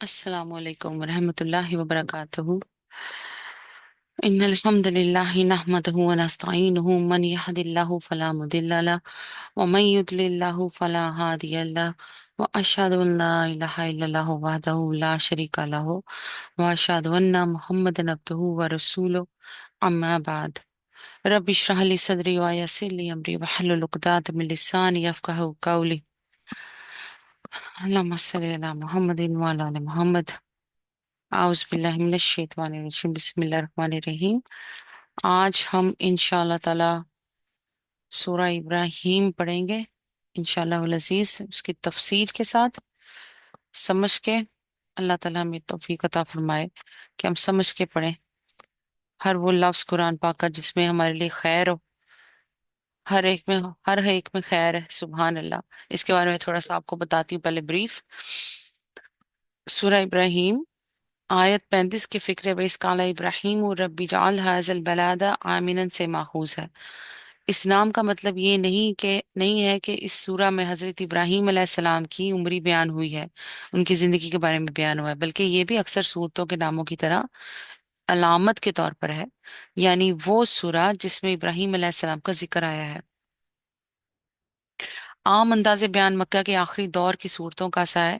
السلام علیکم ورحمۃ اللہ وبرکاتہ۔ ان الحمد للہ نحمده ونستعینه من يهد الله فلا مضل له ومن يضلل الله فلا هادي له واشهد ان لا اله الا الله وحده لا شريك له واشهد ان محمدا عبده ورسوله اما بعد رب اشرح لي صدري ويسر لي امري واحلل عقدة من لساني يفقهوا قولي اللهم صل على محمد وعلى ال محمد۔ اعوذ باللہ من الشیطان الرجیم، بسم اللہ الرحمن الرحیم۔ آج ہم انشاءاللہ تعالی سورہ ابراہیم پڑھیں گے انشاءاللہ العزیز، اس کی تفسیر کے ساتھ سمجھ کے۔ اللہ تعالیٰ ہمیں توفیق عطا فرمائے کہ ہم سمجھ کے پڑھیں ہر وہ لفظ قرآن پاک کا جس میں ہمارے لیے خیر ہو، ہر ایک میں خیر ہے، سبحان اللہ۔ اس کے بارے میں تھوڑا سا آپ کو بتاتی ہوں، پہلے بریف۔ سورہ ابراہیم آیت 35 کے فکر ویس کالا ابراہیم و ربی جعل ھذا البلد آمنا سے ماخوذ ہے۔ اس نام کا مطلب یہ نہیں ہے کہ اس سورہ میں حضرت ابراہیم علیہ السلام کی عمری بیان ہوئی ہے، ان کی زندگی کے بارے میں بیان ہوا ہے، بلکہ یہ بھی اکثر صورتوں کے ناموں کی طرح علامت کے طور پر ہے، یعنی وہ سورہ جس میں ابراہیم علیہ السلام کا ذکر آیا ہے۔ عام انداز بیان مکہ کے آخری دور کی صورتوں کا سا ہے۔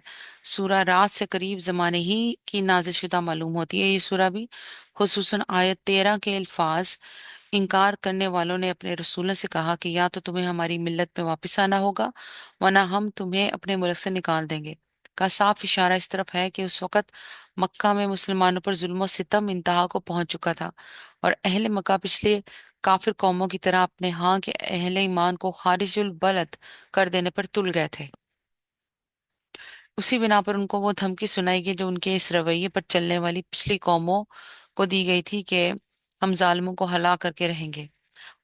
سورہ رات سے قریب زمانے ہی کی نازل شدہ معلوم ہوتی ہے یہ سورہ بھی، خصوصاً آیت 13 کے الفاظ۔ انکار کرنے والوں نے اپنے رسولوں سے کہا کہ یا تو تمہیں ہماری ملت میں واپس آنا ہوگا ورنہ ہم تمہیں اپنے ملک سے نکال دیں گے، کا صاف اشارہ اس طرف ہے کہ اس وقت مکہ میں مسلمانوں پر ظلم و ستم انتہا کو پہنچ چکا تھا، اور اہل مکہ پچھلے کافر قوموں کی طرح اپنے ہاں کے اہل ایمان کو خارج البلد کر دینے پر تل گئے تھے۔ اسی بنا پر ان کو وہ دھمکی سنائی گئی جو ان کے اس رویے پر چلنے والی پچھلی قوموں کو دی گئی تھی کہ ہم ظالموں کو ہلاک کر کے رہیں گے،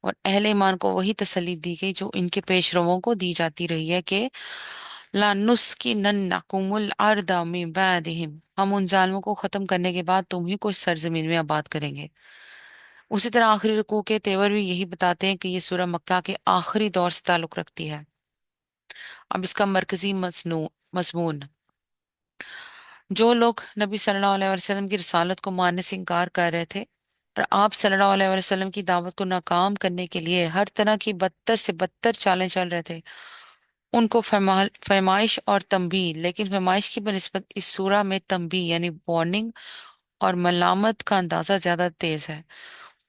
اور اہل ایمان کو وہی تسلی دی گئی جو ان کے پیش رووں کو دی جاتی رہی ہے کہ لَنُسْكِنَنَّكُمُ الْأَرْضَ مِن بَعْدِهِمْ، ہم ان ظالموں کو ختم کرنے کے بعد تم ہی کو اس سرزمین میں آباد کریں گے۔ اسی طرح آخری رکوع کے تیور بھی یہی بتاتے ہیں کہ یہ سورہ مکہ کے آخری دور سے تعلق رکھتی ہے۔ اب اس کا مرکزی مضمون، جو لوگ نبی صلی اللہ علیہ وسلم کی رسالت کو ماننے سے انکار کر رہے تھے اور آپ صلی اللہ علیہ وسلم کی دعوت کو ناکام کرنے کے لیے ہر طرح کی بدتر سے بدتر چالیں چل رہے تھے، ان کو فرمائش اور تنبیہ، لیکن فرمائش کی بنسبت اس سورہ میں تنبیہ یعنی وارننگ اور ملامت کا اندازہ زیادہ تیز ہے۔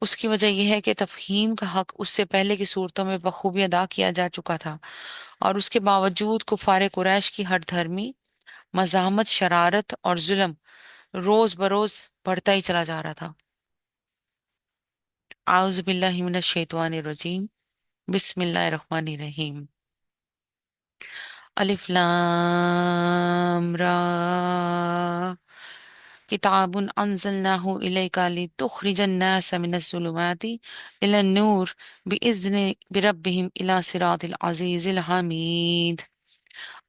اس کی وجہ یہ ہے کہ تفہیم کا حق اس سے پہلے کی صورتوں میں بخوبی ادا کیا جا چکا تھا، اور اس کے باوجود کفار قریش کی ہر دھرمی مزاحمت، شرارت اور ظلم روز بروز بڑھتا ہی چلا جا رہا تھا۔ اعوذ باللہ من الشیطان الرجیم، بسم اللہ الرحمن الرحیم۔ الف لام را، کتاب انزلناہ الیک لتخرج الناس من الظلمات الی النور باذن بربہم الی صراط العزیز الحمید۔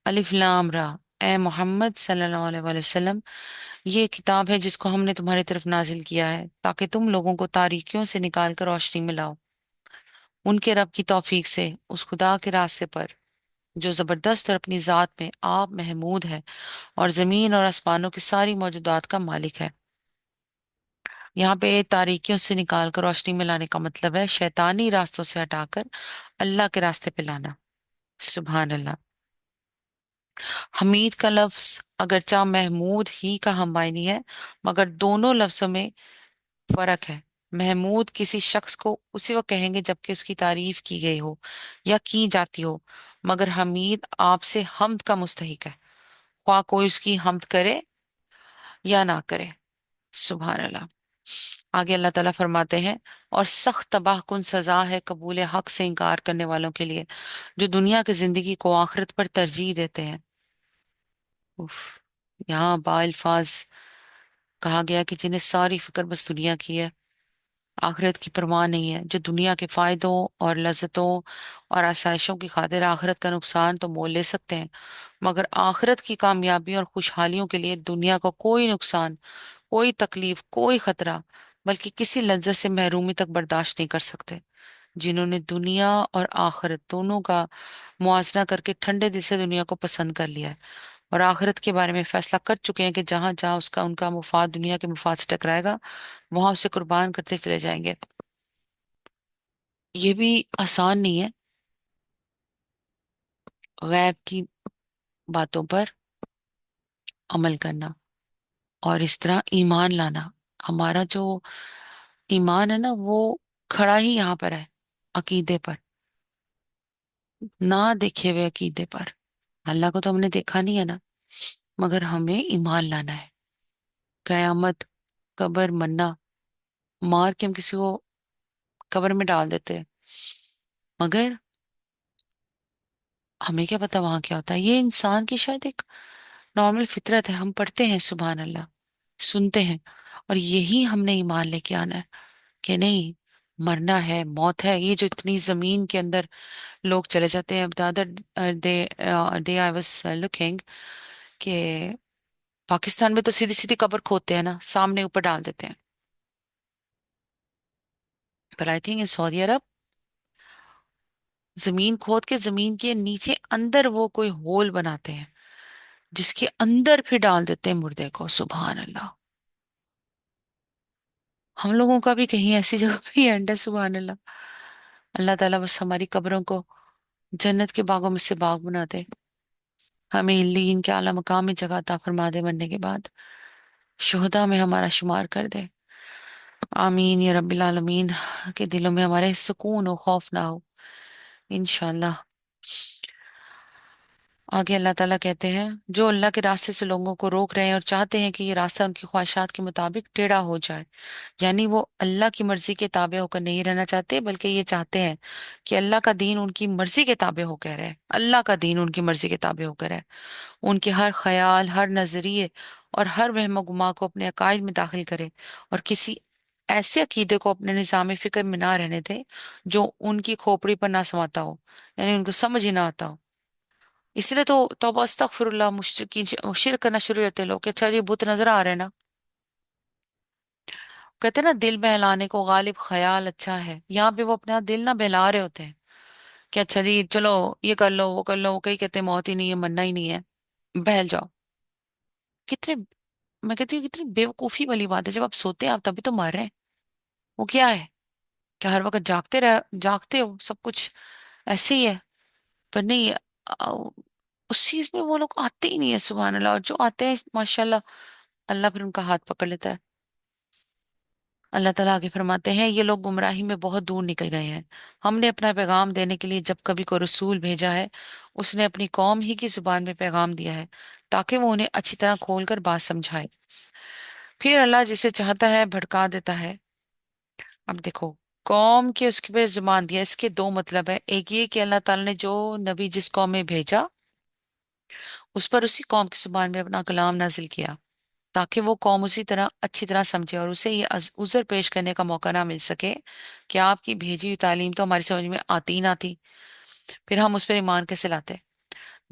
الف لام را، اے محمد صلی اللہ علیہ وآلہ وسلم، یہ کتاب ہے جس کو ہم نے تمہاری طرف نازل کیا ہے تاکہ تم لوگوں کو تاریکیوں سے نکال کر روشنی میں لاؤ، ان کے رب کی توفیق سے، اس خدا کے راستے پر جو زبردست اور اپنی ذات میں آپ محمود ہے اور زمین اور آسمانوں کی ساری موجودات کا مالک ہے۔ یہاں پہ تاریکیوں سے نکال کر روشنی میں لانے کا مطلب ہے شیطانی راستوں سے ہٹا کر اللہ کے راستے پہ لانا۔ سبحان اللہ۔ حمید کا لفظ اگرچہ محمود ہی کا ہم معنی ہے، مگر دونوں لفظوں میں فرق ہے۔ محمود کسی شخص کو اسی وقت کہیں گے جبکہ اس کی تعریف کی گئی ہو یا کی جاتی ہو، مگر حمید آپ سے حمد کا مستحق ہے، خواہ کوئی اس کی حمد کرے یا نہ کرے۔ سبحان اللہ۔ آگے اللہ تعالیٰ فرماتے ہیں، اور سخت تباہ کن سزا ہے قبول حق سے انکار کرنے والوں کے لیے جو دنیا کی زندگی کو آخرت پر ترجیح دیتے ہیں۔ اف، یہاں با الفاظ کہا گیا کہ جنہیں ساری فکر بس دنیا کی ہے، آخرت کی پرواہ نہیں ہے، جو دنیا کے فائدوں اور لذتوں اور آسائشوں کی خاطر آخرت کا نقصان تو مول لے سکتے ہیں، مگر آخرت کی کامیابی اور خوشحالیوں کے لیے دنیا کا کوئی نقصان، کوئی تکلیف، کوئی خطرہ، بلکہ کسی لذت سے محرومی تک برداشت نہیں کر سکتے۔ جنہوں نے دنیا اور آخرت دونوں کا موازنہ کر کے ٹھنڈے دل سے دنیا کو پسند کر لیا ہے، और आखिरत के बारे में फैसला कर चुके हैं कि जहां जहां उसका उनका मुफाद दुनिया के मुफाद से टकराएगा, वहां उसे कुर्बान करते चले जाएंगे। ये भी आसान नहीं है, गैब की बातों पर अमल करना और इस तरह ईमान लाना। हमारा जो ईमान है ना, वो खड़ा ही यहाँ पर है, अकीदे पर, ना देखे हुए अकीदे पर। अल्लाह को तो हमने देखा नहीं है ना, मगर हमें ईमान लाना है। कयामत, कब्र, मन्ना, मार के हम किसी को कब्र में डाल देते हैं, मगर हमें क्या पता वहां क्या होता है। ये इंसान की शायद एक नॉर्मल फितरत है। हम पढ़ते हैं सुबहान अल्लाह, सुनते हैं, और यही हमने ईमान लेके आना है कि नहीं, मरना है, मौत है। ये जो इतनी जमीन के अंदर लोग चले जाते हैं, the other day day I was looking कि पाकिस्तान में तो सीधी सीधी कब्र खोदते हैं ना, सामने ऊपर डाल देते हैं। पर आई थिंक इन सऊदी अरब जमीन खोद के जमीन के नीचे अंदर वो कोई होल बनाते हैं, जिसके अंदर फिर डाल देते हैं मुर्दे को। सुभान अल्लाह। हम लोगों का भी कहीं ऐसी जगह पे ही एंड है। सुभान अल्लाह। अल्लाह ताला बस हमारी कब्रों को जन्नत के बागों में से बाग बना दे, हमें इल्लीन के आला मकाम में जगह अता फरमा दे, मरने के बाद शुहदा में हमारा शुमार कर दे। आमीन या रब्बिल आलमीन। के दिलों में हमारे सुकून हो, खौफ ना हो, इंशाल्लाह। आगे अल्लाह ताला कहते हैं, जो अल्लाह के रास्ते से लोगों को रोक रहे हैं और चाहते हैं कि ये रास्ता उनकी ख्वाहिशात के मुताबिक टेढ़ा हो जाए, यानी वो अल्लाह की मर्जी के ताबे होकर नहीं रहना चाहते, बल्कि ये चाहते हैं कि अल्लाह का दीन उनकी मर्जी के ताबे होकर रहे। अल्लाह का दीन उनकी मर्जी के ताबे होकर है, उनके हर ख्याल, हर नजरिए और हर वहम गुमा को अपने अकायद में दाखिल करे, और किसी ऐसे अकीदे को अपने निज़ाम फिक्र में ना रहने दे जो उनकी खोपड़ी पर ना समाता हो, यानी उनको समझ ही ना आता हो। इसलिए तो तौबा अस्तगफिरुल्लाह, मुशरिकीन शिरक करना शुरू होते हैं लोग कि अच्छा ये बुत नजर आ रहे हैं ना। कहते हैं ना, दिल बहलाने को गालिब ख्याल अच्छा है। यहाँ पे वो अपना दिल ना बहला रहे होते हैं कि अच्छा जी चलो ये कर लो वो कर लो। कई कहते हैं मौत ही नहीं है, मरना ही नहीं है, बहल जाओ। कितने, मैं कहती हूँ कितनी बेवकूफी वाली बात है। जब आप सोते हैं आप तभी तो मर रहे हैं। वो क्या है, क्या हर वक्त जागते हो सब कुछ ऐसे ही है? पर नहीं, उस चीज में वो लोग आते ही नहीं है। सुबहान अल्लाह। और जो आते हैं माशाल्लाह, अल्लाह फिर उनका हाथ पकड़ लेता है। अल्लाह ताला आगे फरमाते हैं, ये लोग गुमराही में बहुत दूर निकल गए हैं। हमने अपना पैगाम देने के लिए जब कभी कोई रसूल भेजा है, उसने अपनी कौम ही की जुबान में पैगाम दिया है, ताकि वो उन्हें अच्छी तरह खोल कर बात समझाए। फिर अल्लाह जिसे चाहता है भड़का देता है। अब देखो, कौम के उसके पे जुबान दिया, इसके दो मतलब है। एक ये कि अल्लाह ताला ने जो नबी जिस कौम में भेजा, उस पर उसी कौम की जुबान में अपना कलाम नाजिल किया, ताकि वो कौम उसी तरह अच्छी तरह समझे और उसे ये उज़र पेश करने का मौका ना मिल सके कि आपकी भेजी हुई तालीम तो हमारी समझ में आती ही ना थी, फिर हम उस पर ईमान कैसे लाते।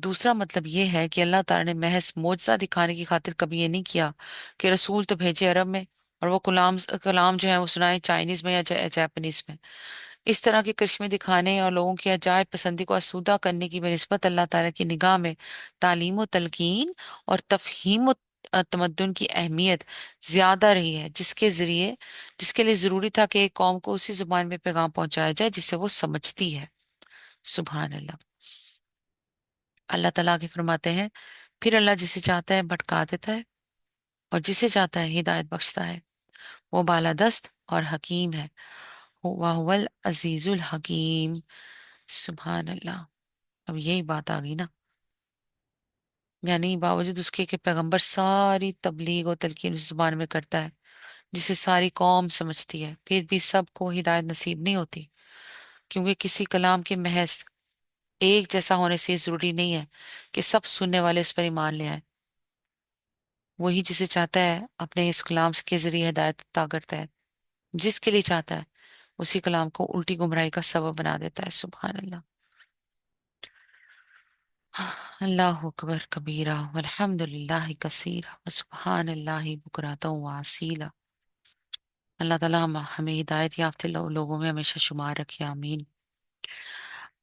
दूसरा मतलब ये है कि अल्लाह ताला ने महज मोजज़ा दिखाने की खातिर कभी ये नहीं किया कि रसूल तो भेजे अरब में और वो कलाम कलाम जो है वो सुनाए चाइनीज में या जापानीज में। इस तरह के करिश्मे दिखाने और लोगों की अजायब पसंदी को आसूदा करने की बनिस्बत अल्लाह ताला की निगाह में तालीम व तलकीन और तफहीम व तमद्दुन की अहमियत ज्यादा रही है, जिसके लिए जरूरी था कि एक कौम को उसी जुबान में पैगाम पहुंचाया जाए जिसे वो समझती है। सुभान अल्लाह। अल्लाह ताला आगे फरमाते हैं, फिर अल्लाह जिसे चाहता है भटका देता है और जिसे चाहता है हिदायत बख्शता है। वो बालादस्त और हकीम है। हुवा हुवल अजीजुल हकीम। सुभान अल्लाह। अब यही बात आ गई ना, यानी बावजूद उसके कि पैगंबर सारी तबलीग और तलकीन उस जुबान में करता है जिसे सारी कौम समझती है, फिर भी सबको हिदायत नसीब नहीं होती, क्योंकि किसी कलाम के महज एक जैसा होने से ये जरूरी नहीं है कि सब सुनने वाले उस पर ईमान ले आए। वही जिसे चाहता है अपने इस कलाम के जरिए हिदायत अता करता है, जिसके लिए चाहता है उसी कलाम को उल्टी गुमराही का सबब बना देता है। सुभान अल्लाह। अल्लाह अकबर कबीरा वल्हम्दुलिल्लाहि कसीरा व सुब्हानल्लाहि बुकराता व असीला। अल्लाह ताला हमें हिदायत याफ्ते लोगों में हमेशा शुमार रखे, आमीन।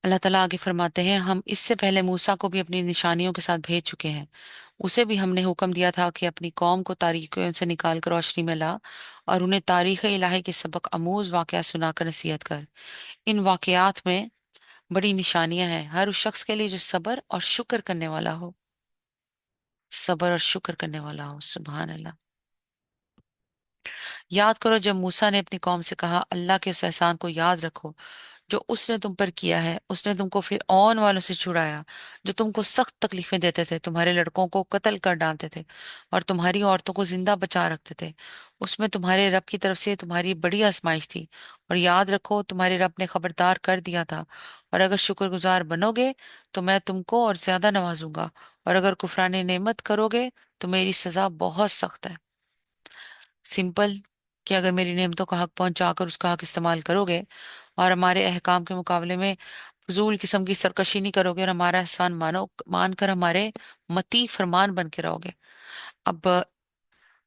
अल्लाह ताला आगे फरमाते हैं, हम इससे पहले मूसा को भी अपनी निशानियों के साथ भेज चुके हैं। उसे भी हमने हुक्म दिया था कि अपनी कौम को तारीकियों से निकाल कर रोशनी में ला, और उन्हें तारीख इलाही के सबक आमूज वाकया सुनाकर नसीहत कर। इन वाकयात में बड़ी निशानियां हैं हर उस शख्स के लिए जो सब्र और शुक्र करने वाला हो। सब्र और शुक्र करने वाला हो। सुभान अल्लाह। याद करो जब मूसा ने अपनी कौम से कहा, अल्लाह के उस एहसान को याद रखो जो उसने तुम पर किया है। उसने तुमको फिर औन वालों से छुड़ाया जो तुमको सख्त तकलीफें देते थे, तुम्हारे लड़कों को कत्ल कर डालते थे और तुम्हारी औरतों को जिंदा बचा रखते थे। उसमें तुम्हारे रब की तरफ से तुम्हारी बड़ी आजमाइश थी। और याद रखो तुम्हारे रब ने खबरदार कर दिया था। और अगर शुक्रगुजार बनोगे तो मैं तुमको और ज्यादा नवाजूंगा, और अगर कुफरानी नेमत करोगे तो मेरी सजा बहुत सख्त है। सिंपल, कि अगर मेरी नेमतों का हक पहुंचाकर उसका हक इस्तेमाल करोगे और हमारे अहकाम के मुकाबले में फजूल किस्म की सरकशी नहीं करोगे और हमारा एहसान मानकर हमारे मती फरमान बन के रहोगे। अब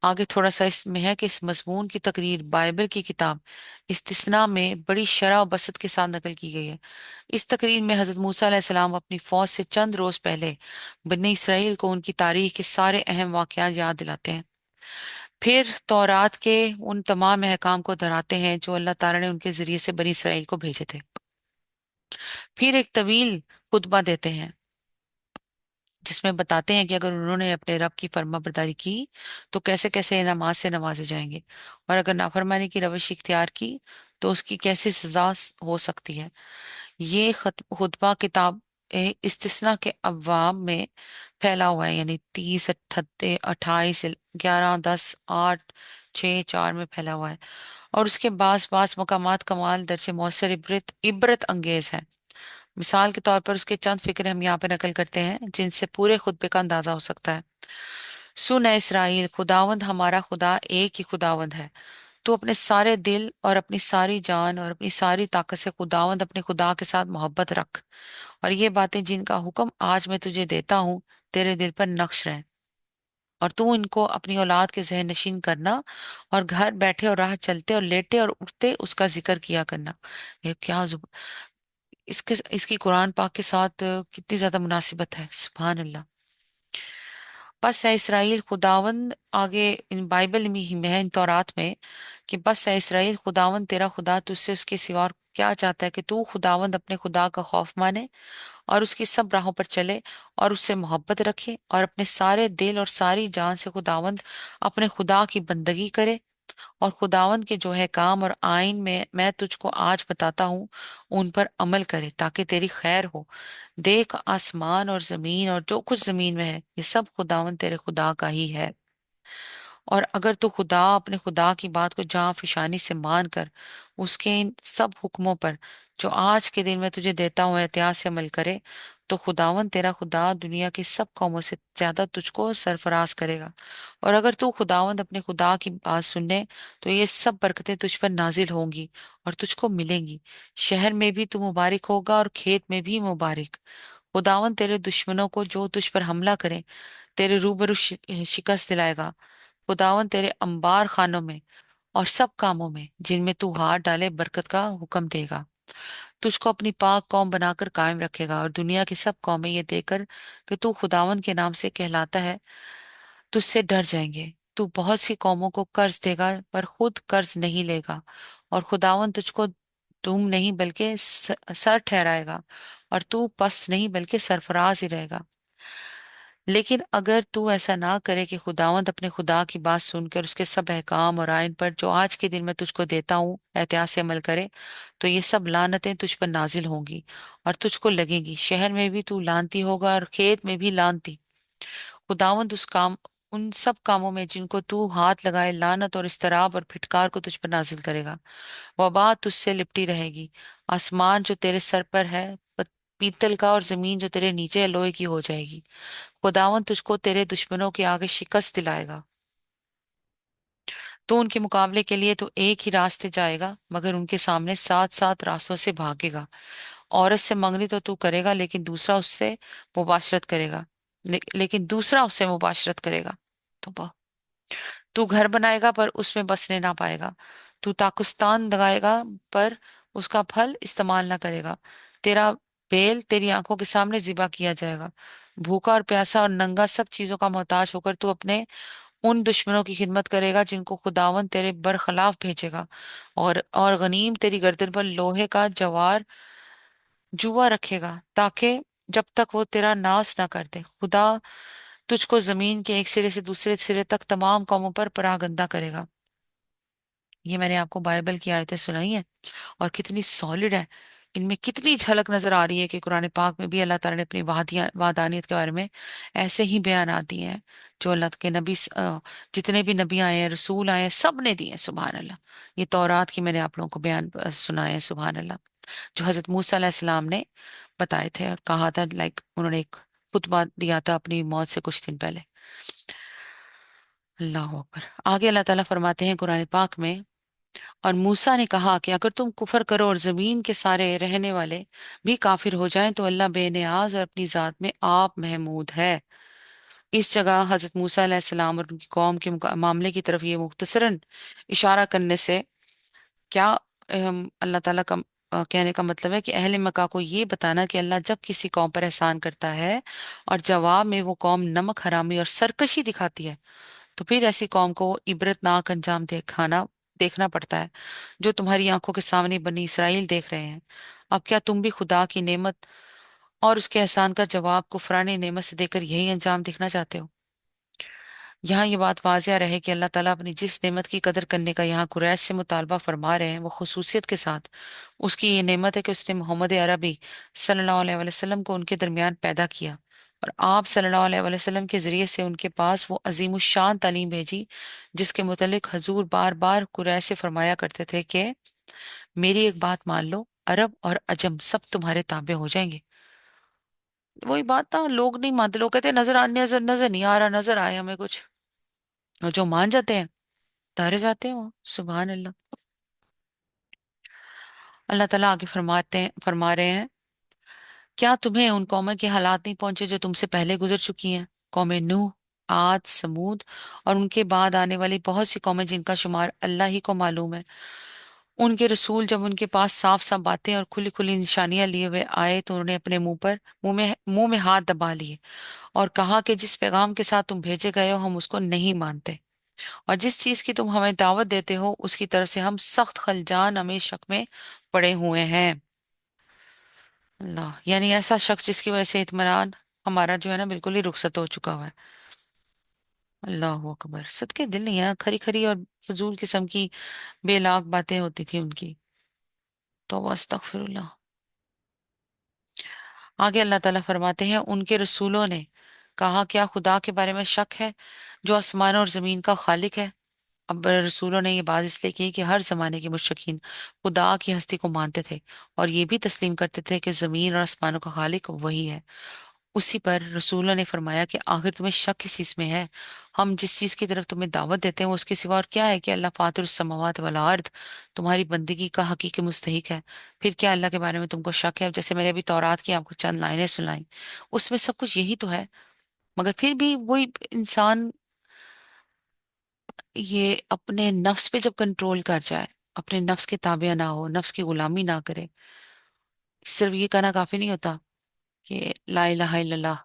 आगे थोड़ा सा इसमें है कि इस मजमून की तकरीर बाइबल की किताब इस्तिस्ना में बड़ी शरह और बसत के साथ नकल की गई है। इस तकरीर में हजरत मूसा अलैहिस्सलाम अपनी फौज से चंद रोज पहले बनी इसराइल को उनकी तारीख के सारे अहम वाकयात याद दिलाते हैं। फिर तौरात के उन तमाम अहकाम को दोहराते हैं जो अल्लाह ताला ने उनके जरिए से बनी इसराइल को भेजे थे। फिर एक तवील खुतबा देते हैं जिसमें बताते हैं कि अगर उन्होंने अपने रब की फर्माबरदारी की तो कैसे कैसे इनामात से नवाजे जाएंगे, और अगर नाफरमानी की रवश इख्तियार की तो उसकी कैसी सजा हो सकती है। ये खुतबा किताब इस्तिस्ना के अब्वाब में फैला हुआ है, यानी 30, 38, 28, 11, 10, 8, 6, 4 में फैला हुआ है। और उसके बास बास मकामात कमाल दर्जे मौसर इबरत इबरत अंगेज है। मिसाल के तौर पर उसके चंद फिक्रे हम यहाँ पे नकल करते हैं जिनसे पूरे खुतबे का अंदाजा हो सकता है। सुन ए इसराइल, खुदावंद हमारा खुदा एक ही खुदावंद है। तू अपने सारे दिल और अपनी सारी जान और अपनी सारी ताकत से खुदावंद अपने खुदा के साथ मोहब्बत रख, और ये बातें जिनका हुक्म आज मैं तुझे देता हूँ तेरे दिल पर नक्श रहें। और तू इनको अपनी औलाद के जहन नशीन करना, और घर बैठे और राह चलते और लेटे और उठते उसका जिक्र किया करना। ये क्या इसके इसकी कुरान पाक के साथ कितनी ज्यादा मुनासिबत है। सुभान अल्लाह। बस है इसराइल खुदावंद, आगे इन बाइबल में ही में है, इन तौरात में, कि बस है इसराइल खुदावंद तेरा खुदा तुझसे उसके सिवा और क्या चाहता है कि तू खुदावंद अपने खुदा का खौफ माने और उसकी सब राहों पर चले और उससे मोहब्बत रखे और अपने सारे दिल और सारी जान से खुदावंद अपने खुदा की बंदगी करे, और खुदावंद के जो है काम और आइन में मैं तुझको आज बताता हूँ उन पर अमल करे ताकि तेरी खैर हो। देख आसमान और जमीन और जो कुछ जमीन में है ये सब खुदावंद तेरे खुदा का ही है। और अगर तू खुदा अपने खुदा की बात को जाँ फिशानी से मान कर उसके इन सब हुक्मों पर जो आज के दिन मैं तुझे देता हूँ एहतियात से अमल करे, तो खुदावन तेरा खुदा दुनिया की सब कौमों से ज्यादा तुझको सरफराज करेगा। और अगर तू खुदावंद अपने खुदा की बात सुनने तो ये सब बरकतें तुझ पर नाजिल होंगी और तुझको मिलेंगी। शहर में भी तू मुबारक होगा और खेत में भी मुबारक। खुदावन तेरे दुश्मनों को जो तुझ पर हमला करें तेरे रूबरू शिकस्त दिलाएगा। खुदावन तेरे अंबार खानों में और सब कामों में जिनमें तू हाथ डाले बरकत का हुक्म देगा। तुझको अपनी पाक कौम बनाकर कायम रखेगा, और दुनिया की सब कौमें ये देखकर कि तू खुदावन के नाम से कहलाता है तुझसे डर जाएंगे। तू बहुत सी कौमों को कर्ज देगा पर खुद कर्ज नहीं लेगा, और खुदावन तुझको तुम नहीं बल्कि सर ठहराएगा, और तू पस्त नहीं बल्कि सरफराज ही रहेगा। लेकिन अगर तू ऐसा ना करे कि खुदावंद अपने खुदा की बात सुनकर उसके सब अहकाम और आयन पर जो आज के दिन मैं तुझको देता हूँ एहतियात से अमल करे, तो ये सब लानतें तुझ पर नाजिल होंगी और तुझको लगेंगी। शहर में भी तू लानती होगा और खेत में भी लानती। खुदावंद उन सब कामों में जिनको तू हाथ लगाए लानत और इस्तराब और फिटकार को तुझ पर नाजिल करेगा। वबा तुझसे लिपटी रहेगी। आसमान जो तेरे सर पर है पीतल का, और जमीन जो तेरे नीचे है लोहे की हो जाएगी। खुदावन तुझको तेरे दुश्मनों के आगे शिकस्त दिलाएगा। तो उनके मुकाबले के लिए तो एक ही रास्ते जाएगा मगर उनके सामने 7 7 रास्तों से भागेगा। औरत से मंगनी तो तू करेगा लेकिन दूसरा उससे मुबाशरत करेगा, लेकिन दूसरा उससे मुबाशरत करेगा। तो तू घर बनाएगा पर उसमें बसने ना पाएगा। तू ताकुस्तान लगाएगा पर उसका फल इस्तेमाल ना करेगा। तेरा बेल तेरी आंखों के सामने ज़िबा किया जाएगा। भूखा और प्यासा और नंगा सब चीजों का मोहताज होकर तू अपने उन दुश्मनों की खिदमत करेगा जिनको खुदावन तेरे बरखलाफ भेजेगा। और गनीम तेरी गर्दन पर लोहे का जवार जुआ रखेगा, ताकि जब तक वो तेरा नाश ना कर दे। खुदा तुझको जमीन के एक सिरे से दूसरे सिरे तक तमाम कौमों पर परागंदा करेगा। ये मैंने आपको बाइबल की आयतें सुनाई है, और कितनी सॉलिड है। इनमें कितनी झलक नजर आ रही है कि कुरान पाक में भी अल्लाह ताला ने अपनी वादानियत के बारे में ऐसे ही बयान दिए हैं, जो अल्लाह के जितने भी नबी आए हैं, रसूल आए हैं, सब ने दिए हैं। सुभान अल्लाह। ये तौरात की मैंने आप लोगों को बयान सुनाए हैं। सुभान अल्लाह। जो हजरत मूसा अलैहिस्सलाम ने बताए थे और कहा था, लाइक उन्होंने एक खुतबा दिया था अपनी मौत से कुछ दिन पहले। अल्लाह अकबर। आगे अल्लाह ताला फरमाते हैं कुरान पाक में, और मूसा ने कहा कि अगर तुम कुफर करो और जमीन के सारे रहने वाले भी काफिर हो जाएं तो अल्लाह बेनियाज और अपनी जात में आप महमूद है। इस जगह हजरत मूसा अलैहिस्सलाम और उनकी कौम के मामले की तरफ ये मुख्तसरन इशारा करने से क्या अल्लाह ताला का कहने का मतलब है कि अहले मक्का को ये बताना कि अल्लाह जब किसी कौम पर एहसान करता है और जवाब में वो कौम नमक हरामी और सरकशी दिखाती है, तो फिर ऐसी कौम को इबरतनाक अंजाम देखना पड़ता है, जो तुम्हारी आंखों के सामने बनी इसराइल देख रहे हैं। अब क्या तुम भी खुदा की नेमत और उसके एहसान का जवाब कुफरानी नेमत से देकर यही अंजाम देखना चाहते हो? यहाँ ये बात वाज़िया रहे कि अल्लाह ताला अपनी जिस नेमत की कदर करने का यहाँ कुरैश से मुतालबा फरमा रहे हैं, वो खसूसियत के साथ उसकी ये नेमत है कि उसने मोहम्मद अरबी सल्लल्लाहु अलैहि वसल्लम को उनके दरमियान पैदा किया, और आप सल्लल्लाहु अलैहि वसल्लम के जरिए से उनके पास वो अजीम शान तालीम भेजी, जिसके मुतलिक हजूर बार बार कुरैश से फरमाया करते थे कि मेरी एक बात मान लो, अरब और अजम सब तुम्हारे ताबे हो जाएंगे। वही बात ना, लोग नहीं मानते। लोग कहते हैं नजर आने, नजर नजर नहीं आ रहा, नजर आए हमें कुछ। और जो मान जाते हैं, तारे जाते हैं वो। सुभान अल्लाह। अल्लाह ताला आगे फरमा रहे हैं, क्या तुम्हें उन कौमों के हालात नहीं पहुंचे जो तुमसे पहले गुजर चुकी हैं? कौमें नूह, आद, समूद और उनके बाद आने वाली बहुत सी कौमें जिनका शुमार अल्लाह ही को मालूम है। उनके रसूल जब उनके पास साफ साफ बातें और खुली खुली निशानियां लिए हुए आए तो उन्होंने अपने मुंह में हाथ दबा लिए और कहा कि जिस पैगाम के साथ तुम भेजे गए हो हम उसको नहीं मानते, और जिस चीज की तुम हमें दावत देते हो उसकी तरफ से हम सख्त खलजान हमें शक में पड़े हुए हैं। अल्लाह, यानी ऐसा शख्स जिसकी वजह से इत्मीनान हमारा जो है ना बिल्कुल ही रुखसत हो चुका हुआ है। अल्लाह अकबर। सदके दिल नहीं है, खरी खरी और फजूल किस्म की बेलाग बातें होती थी उनकी। तो अस्तगफिरुल्लाह। आगे अल्लाह ताला फरमाते हैं, उनके रसूलों ने कहा क्या खुदा के बारे में शक है जो आसमान और जमीन का खालिक है? अब रसूलों ने ये बात इसलिए की कि हर जमाने के मुशरिकीन खुदा की हस्ती को मानते थे और ये भी तस्लीम करते थे कि जमीन और आसमानों का खालिक वही है। उसी पर रसूलों ने फरमाया कि आखिर तुम्हें शक किस चीज में है? हम जिस चीज की तरफ तुम्हें दावत देते हैं वो उसके सिवा और क्या है कि अल्लाह फातिर समावात वल अर्द तुम्हारी बंदगी का हकीकी मुस्तहिक है। फिर क्या अल्लाह के बारे में तुमको शक है? अब जैसे मैंने अभी तौरात की आपको चंद लाइनें सुनाई, उसमें सब कुछ यही तो है। मगर फिर भी वही इंसान ये अपने नफ्स पे जब कंट्रोल कर जाए, अपने नफ्स के ताबे ना हो, नफ्स की गुलामी ना करे, सिर्फ ये कहना काफी नहीं होता कि ला इलाहा इल्लल्लाह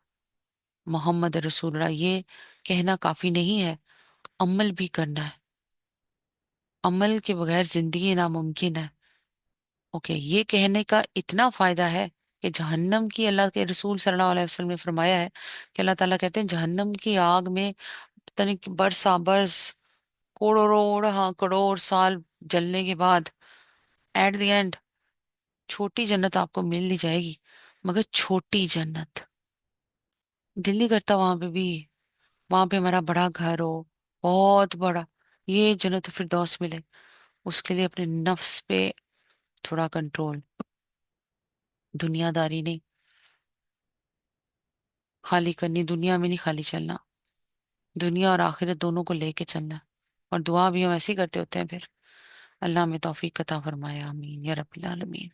मोहम्मद रसूलुल्लाह, ये कहना काफी नहीं है, अमल भी करना है। अमल के बगैर जिंदगी नामुमकिन है। ओके, ये कहने का इतना फायदा है कि जहन्नम की, अल्लाह के रसूल सल्लल्लाहु अलैहि वसल्लम ने फरमाया है कि अल्लाह ताला कहते हैं जहन्नम की आग में पता नहीं कि बरसा बरस, करोड़ों, हाँ करोड़ साल जलने के बाद एट द एंड छोटी जन्नत आपको मिल ही जाएगी। मगर छोटी जन्नत, दिल नहीं करता वहां पे भी, वहां पे हमारा बड़ा घर हो, बहुत बड़ा, ये जन्नत फिरदौस मिले। उसके लिए अपने नफ्स पे थोड़ा कंट्रोल, दुनियादारी नहीं खाली करनी, दुनिया में नहीं खाली चलना, दुनिया और आखिरत दोनों को लेके चलना है। और दुआ भी हम ऐसे ही करते होते हैं फिर। अल्लाह में तौफीक अता फरमाए, आमीन या रब्बिल आलमीन।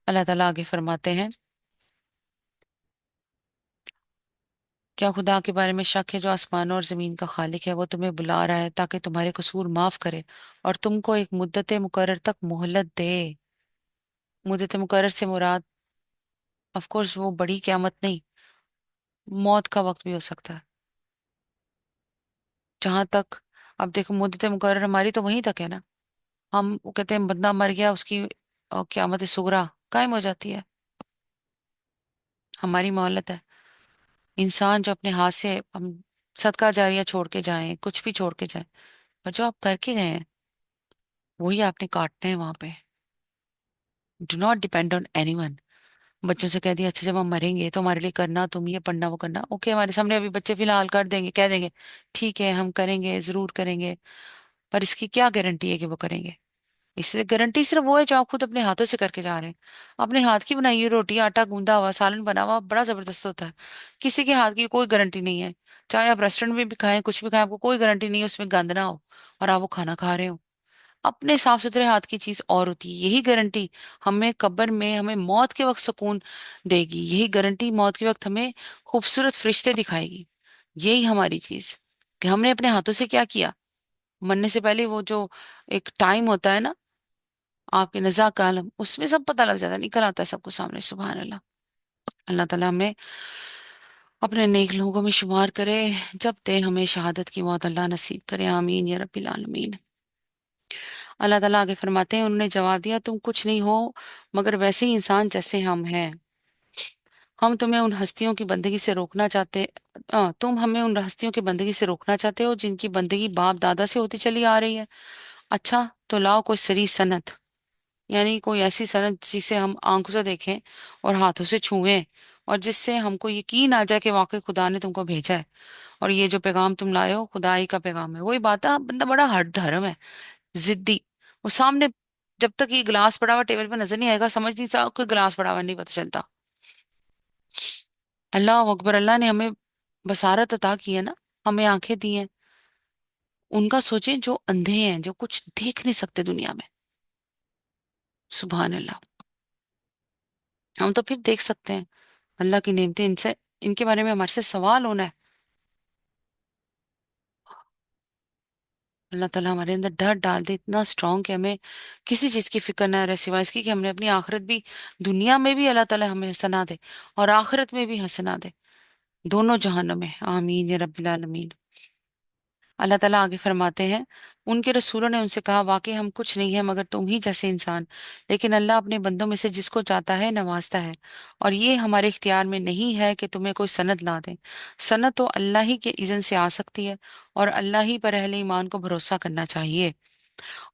अल्लाह ताला आगे फरमाते हैं, क्या खुदा के बारे में शक है जो आसमानों और जमीन का खालिक है? वो तुम्हें बुला रहा है ताकि तुम्हारे कसूर माफ करे और तुमको एक मुद्दत मुकर्रर तक मोहलत दे। मुद्दत मुकर्रर से मुराद ऑफ कोर्स वो बड़ी क़यामत नहीं, मौत का वक्त भी हो सकता है। जहां तक, अब देखो मुद्दत मुकर्रर हमारी तो वहीं तक है ना। हम वो कहते हैं बंदा मर गया, उसकी क़यामत सुगरा कायम हो जाती है। हमारी मोहलत है। इंसान जो अपने हाथ से हम सदका जारिया छोड़ के जाएं, कुछ भी छोड़ के जाएं, पर जो आप करके गए हैं वही आपने काटना है वहां पे। Do not depend on anyone. बच्चों से कह दिया अच्छा जब हम मरेंगे तो हमारे लिए करना, तुम ये पढ़ना वो करना, ओके हमारे सामने अभी बच्चे फिलहाल कर देंगे, कह देंगे ठीक है हम करेंगे, जरूर करेंगे, पर इसकी क्या गारंटी है कि वो करेंगे? इसलिए गारंटी सिर्फ वो है जो आप खुद अपने हाथों से करके जा रहे हैं। अपने हाथ की बनाई हुई रोटी, आटा गूंदा हुआ, सालन बना हुआ बड़ा जबरदस्त होता है। किसी के हाथ की कोई गारंटी नहीं है। चाहे आप रेस्टोरेंट में भी खाएं, कुछ भी खाएं, आपको कोई गारंटी नहीं है उसमें गंद ना हो और आप वो खाना खा रहे हो। अपने साफ सुथरे हाथ की चीज और होती है। यही गारंटी हमें कब्र में, हमें मौत के वक्त सुकून देगी। यही गारंटी मौत के वक्त हमें खूबसूरत फरिश्ते दिखाएगी। यही हमारी चीज कि हमने अपने हाथों से क्या किया। मरने से पहले वो जो एक टाइम होता है ना, आपके नज़ा का आलम, उसमें सब पता लग जाता है, निकल आता है सबको सामने। सुभान अल्लाह। अल्लाह ताला हमें अपने नेक लोगों में शुमार करे। जब ते हमें शहादत की मौत अल्लाह नसीब करे, आमीन या रब्बिल आलमीन। अल्लाह ताला आगे फरमाते हैं, उन्होंने जवाब दिया तुम कुछ नहीं हो मगर वैसे ही इंसान जैसे हम हैं। हम तुम्हें उन हस्तियों की बंदगी से रोकना चाहते तुम हमें उन हस्तियों की बंदगी से रोकना चाहते हो जिनकी बंदगी बाप दादा से होती चली आ रही है। अच्छा तो लाओ कोई सरी सनत, यानी कोई ऐसी सनत जिसे हम आंखों से देखें और हाथों से छुएं, और जिससे हमको यकीन आ जाए कि वाकई खुदा ने तुमको भेजा है और ये जो पैगाम तुम लाए हो खुदाई का पैगाम है। वही बात है, बंदा बड़ा हठ धर्म है, जिद्दी। वो सामने जब तक ये गिलास पड़ा हुआ टेबल पर नजर नहीं आएगा, समझ नहीं सा कोई गिलास पड़ा हुआ नहीं पता चलता। अल्लाह अकबर। अल्लाह ने हमें बसारत अता की है ना, हमें आंखें दी हैं। उनका सोचें जो अंधे हैं, जो कुछ देख नहीं सकते दुनिया में। सुभान अल्लाह। हम तो फिर देख सकते हैं अल्लाह की नेमतें। इनसे, इनके बारे में हमारे से सवाल होना है। अल्लाह ताला हमारे अंदर डर डाल दे इतना स्ट्रांग कि हमें किसी चीज की फिक्र ना रहे सिवाय इसकी कि हमने अपनी आखिरत भी, दुनिया में भी अल्लाह ताला हमें हसना दे और आखिरत में भी हसना दे, दोनों जहानों में। आमीन या रब्बिल आलमीन। अल्लाह ताला आगे फरमाते हैं, उनके रसूलों ने उनसे कहा वाकई हम कुछ नहीं है मगर तुम ही जैसे इंसान, लेकिन अल्लाह अपने बंदों में से जिसको चाहता है नवाजता है, और ये हमारे इख्तियार में नहीं है कि तुम्हें कोई सनद ला दे। सनद तो अल्लाह ही के इज़्न से आ सकती है और अल्लाह ही पर अहले ईमान को भरोसा करना चाहिए।